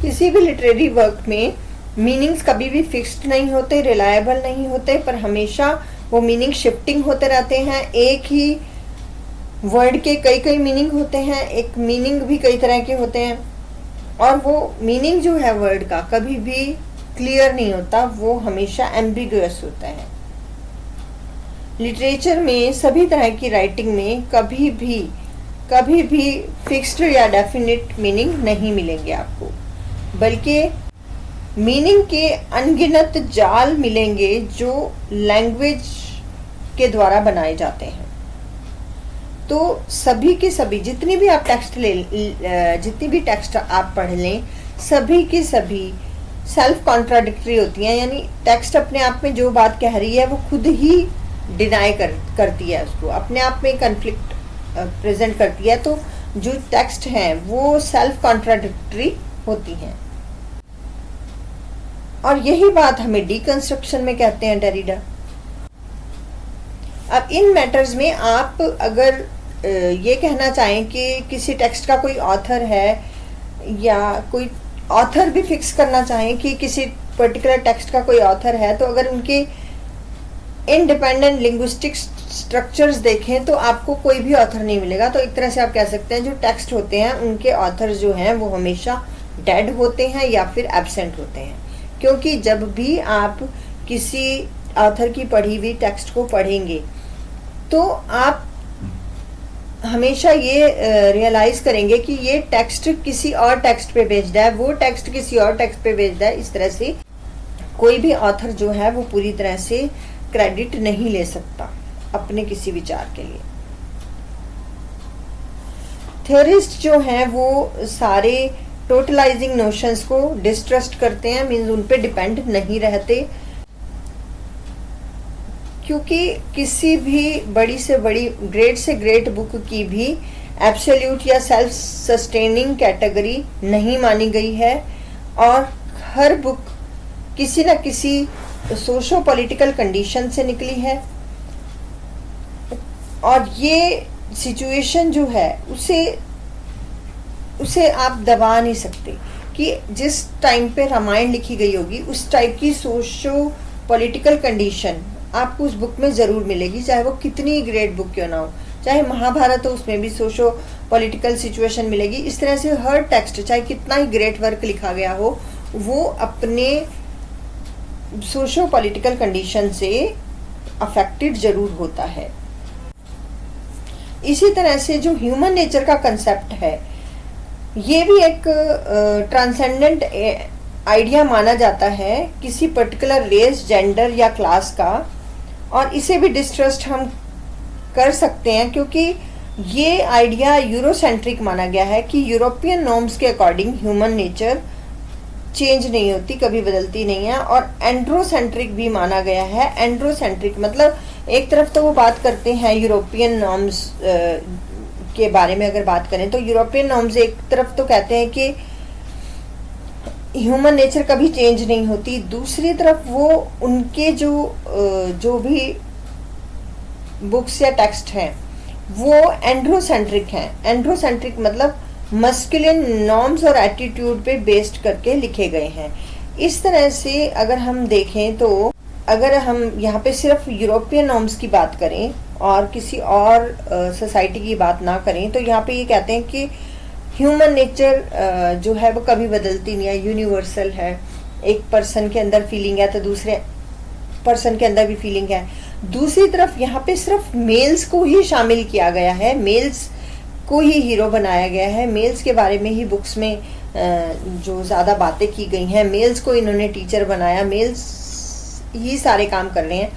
किसी भी लिटरेरी वर्क में मीनिंग्स कभी भी फिक्स्ड नहीं होते, रिलायबल नहीं होते, पर हमेशा वो मीनिंग शिफ्टिंग होते रहते हैं। एक ही वर्ड के कई कई मीनिंग होते हैं, एक मीनिंग भी कई तरह के होते हैं, और वो मीनिंग जो है वर्ड का कभी भी क्लियर नहीं होता, वो हमेशा एम्बिगुअस होता है। लिटरेचर में सभी तरह की राइटिंग में कभी भी फिक्स्ड या डेफिनेट मीनिंग नहीं मिलेंगे आपको, बल्कि मीनिंग के अनगिनत जाल मिलेंगे जो लैंग्वेज के द्वारा बनाए जाते हैं। तो सभी के सभी जितनी भी टेक्स्ट आप पढ़ लें, सभी की सभी सेल्फ कॉन्ट्राडिक्टरी होती हैं, यानी टेक्स्ट अपने आप में जो बात कह रही है वो खुद ही डिनाई करती है, उसको अपने आप में कन्फ्लिक्ट प्रेजेंट करती है। तो जो टेक्स्ट हैं वो सेल्फ कॉन्ट्राडिक्टरी होती हैं, और यही बात हमें डीकंस्ट्रक्शन में कहते हैं डेरिडा। अब इन मैटर्स में आप अगर ये कहना चाहें कि किसी टेक्स्ट का कोई ऑथर है, या कोई ऑथर भी फिक्स करना चाहें कि किसी पर्टिकुलर टेक्स्ट का कोई ऑथर है, तो अगर उनके इंडिपेंडेंट लिंग्विस्टिक स्ट्रक्चर्स देखें तो आपको कोई भी ऑथर नहीं मिलेगा। तो एक तरह से आप कह सकते हैं जो टेक्स्ट होते हैं उनके ऑथर जो हैं वो हमेशा डेड होते हैं या फिर एब्सेंट होते हैं, क्योंकि जब भी आप किसी ऑथर की पढ़ी हुई टेक्स्ट को पढ़ेंगे तो आप हमेशा ये रियलाइज करेंगे कि ये टेक्स्ट किसी और टेक्स्ट पे बेस्ड है, वो टेक्स्ट किसी और टेक्स्ट पे बेस्ड है। इस तरह से कोई भी ऑथर जो है वो पूरी तरह से क्रेडिट नहीं ले सकता अपने किसी विचार के लिए। थ्योरिस्ट जो हैं वो सारे टोटलाइजिंग नोशंस को डिस्ट्रस्ट करते हैं, मीन्स उन पे डिपेंड नहीं रहते, क्योंकि किसी भी बड़ी से बड़ी, ग्रेट से ग्रेट बुक की भी एब्सोल्यूट या सेल्फ सस्टेनिंग कैटेगरी नहीं मानी गई है, और हर बुक किसी न किसी सोशो पॉलिटिकल कंडीशन से निकली है, और ये सिचुएशन जो है उसे आप दबा नहीं सकते कि जिस टाइम पे रामायण लिखी गई होगी उस टाइप की सोशो पॉलिटिकल कंडीशन आपको उस बुक में ज़रूर मिलेगी, चाहे वो कितनी ग्रेट बुक क्यों ना हो। चाहे महाभारत हो, उसमें भी सोशो पॉलिटिकल सिचुएशन मिलेगी। इस तरह से हर टेक्स्ट, चाहे कितना ही ग्रेट वर्क लिखा गया हो, वो अपने सोशो पॉलिटिकल कंडीशन से अफेक्टेड ज़रूर होता है। इसी तरह से जो ह्यूमन नेचर का कंसेप्ट है, ये भी एक ट्रांसेंडेंट आइडिया माना जाता है किसी पर्टिकुलर रेस, जेंडर या क्लास का, और इसे भी डिस्ट्रस्ट हम कर सकते हैं, क्योंकि ये आइडिया यूरोसेंट्रिक माना गया है कि यूरोपियन नॉर्म्स के अकॉर्डिंग ह्यूमन नेचर चेंज नहीं होती, कभी बदलती नहीं है। और एंड्रोसेंट्रिक भी माना गया है। एंड्रोसेंट्रिक मतलब एक तरफ तो वो बात करते हैं यूरोपियन नॉर्म्स के बारे में, अगर बात करें तो यूरोपियन नॉर्म्स एक तरफ तो कहते हैं कि ह्यूमन नेचर कभी चेंज नहीं होती, दूसरी तरफ वो उनके जो भी बुक्स या टेक्स्ट हैं वो एंड्रोसेंट्रिक हैं। एंड्रोसेंट्रिक मतलब मस्कुलिन नॉर्म्स और एटीट्यूड पे बेस्ड करके लिखे गए हैं। इस तरह से अगर हम देखें तो अगर हम यहाँ पे सिर्फ यूरोपियन नॉर्म्स की बात करें और किसी और सोसाइटी की बात ना करें, तो यहाँ पे ये कहते हैं कि ह्यूमन नेचर जो है वो कभी बदलती नहीं है, यूनिवर्सल है। एक पर्सन के अंदर फीलिंग है तो दूसरे पर्सन के अंदर भी फीलिंग है। दूसरी तरफ यहाँ पे सिर्फ मेल्स को ही शामिल किया गया है, मेल्स को ही हीरो बनाया गया है, मेल्स के बारे में ही बुक्स में जो ज़्यादा बातें की गई हैं, मेल्स को इन्होंने टीचर बनाया, मेल्स ही सारे काम कर रहे हैं।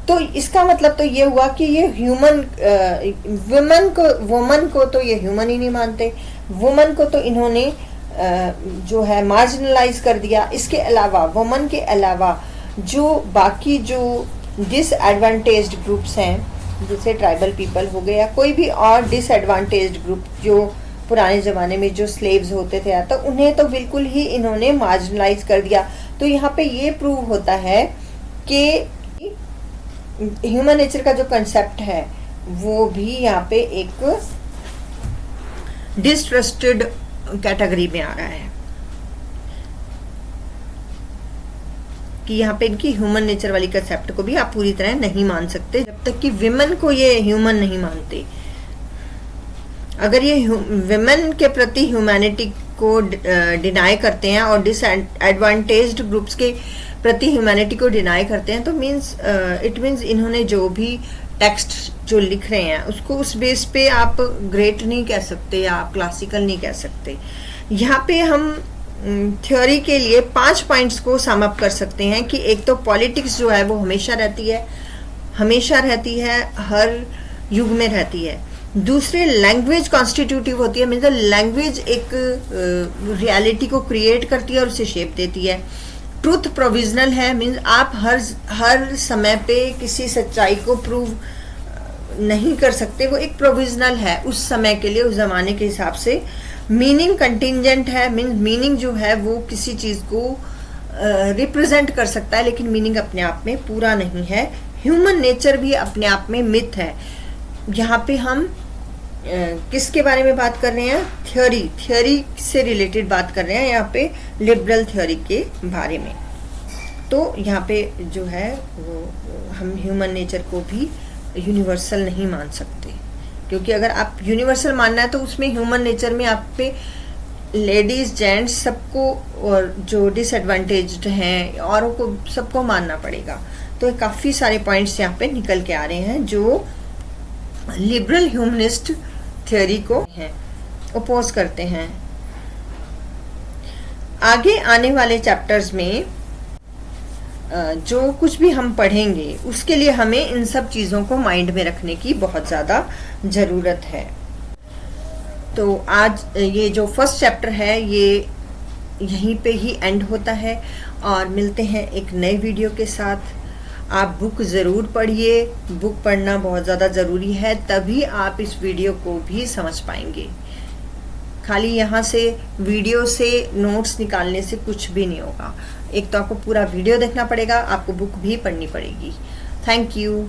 तो इसका मतलब तो ये हुआ कि ये ह्यूमन वुमन को तो ये ह्यूमन ही नहीं मानते, वुमन को तो इन्होंने जो है मार्जिनलाइज कर दिया। इसके अलावा वुमन के अलावा जो बाकी जो डिसएडवांटेज्ड ग्रुप्स हैं, जैसे ट्राइबल पीपल हो गए या कोई भी और डिसएडवांटेज्ड ग्रुप जो पुराने ज़माने में जो स्लेव्स होते थे, तो उन्हें तो बिल्कुल ही इन्होंने मार्जिनलाइज कर दिया। तो यहाँ पे ये प्रूव होता है कि ह्यूमन नेचर का जो कंसेप्ट है वो भी यहाँ पे एक डिस्ट्रस्टेड कैटेगरी में आ रहा है, कि यहाँ पे इनकी ह्यूमन नेचर वाली कंसेप्ट को भी आप पूरी तरह नहीं मान सकते जब तक कि विमेन को ये ह्यूमन नहीं मानते। अगर ये विमेन के प्रति ह्यूमैनिटी को डिनाई करते हैं और डिसएडवांटेज्ड ग्रुप्स के प्रति ह्यूमैनिटी को डिनाई करते हैं, तो इट मीन्स इन्होंने जो भी टेक्स्ट जो लिख रहे हैं उसको उस बेस पे आप ग्रेट नहीं कह सकते या आप क्लासिकल नहीं कह सकते। यहाँ पे हम थ्योरी के लिए 5 पॉइंट्स को सम अप कर सकते हैं कि एक तो पॉलिटिक्स जो है वो हमेशा रहती है, हर युग में रहती है। दूसरे लैंग्वेज कॉन्स्टिट्यूटिव होती है, मीन्स लैंग्वेज एक रियलिटी को क्रिएट करती है और उसे शेप देती है। ट्रूथ प्रोविजनल है, मीन्स आप हर समय पे किसी सच्चाई को प्रूव नहीं कर सकते, वो एक प्रोविजनल है उस समय के लिए, उस जमाने के हिसाब से। मीनिंग कंटिंजेंट है, मीन्स मीनिंग जो है वो किसी चीज़ को रिप्रेजेंट कर सकता है, लेकिन मीनिंग अपने आप में पूरा नहीं है। ह्यूमन नेचर भी अपने आप में मिथ है। यहाँ पे हम किसके बारे में बात कर रहे हैं? थ्योरी से रिलेटेड बात कर रहे हैं यहाँ पे, लिबरल थ्योरी के बारे में। तो यहाँ पे जो है वो हम ह्यूमन नेचर को भी यूनिवर्सल नहीं मान सकते, क्योंकि अगर आप यूनिवर्सल मानना है तो उसमें ह्यूमन नेचर में आप पे लेडीज जेंट्स सबको और जो डिसएडवांटेज्ड हैं औरों को सबको मानना पड़ेगा। तो काफ़ी सारे पॉइंट्स यहाँ पे निकल के आ रहे हैं जो लिबरल ह्यूमनिस्ट थ्योरी को हैं अपोज करते हैं। आगे आने वाले चैप्टर्स में जो कुछ भी हम पढ़ेंगे उसके लिए हमें इन सब चीज़ों को माइंड में रखने की बहुत ज़्यादा ज़रूरत है। तो आज ये जो फर्स्ट चैप्टर है ये यहीं पे ही एंड होता है और मिलते हैं एक नए वीडियो के साथ। आप बुक ज़रूर पढ़िए, बुक पढ़ना बहुत ज़्यादा ज़रूरी है, तभी आप इस वीडियो को भी समझ पाएंगे। खाली यहाँ से वीडियो से नोट्स निकालने से कुछ भी नहीं होगा। एक तो आपको पूरा वीडियो देखना पड़ेगा, आपको बुक भी पढ़नी पड़ेगी। Thank you.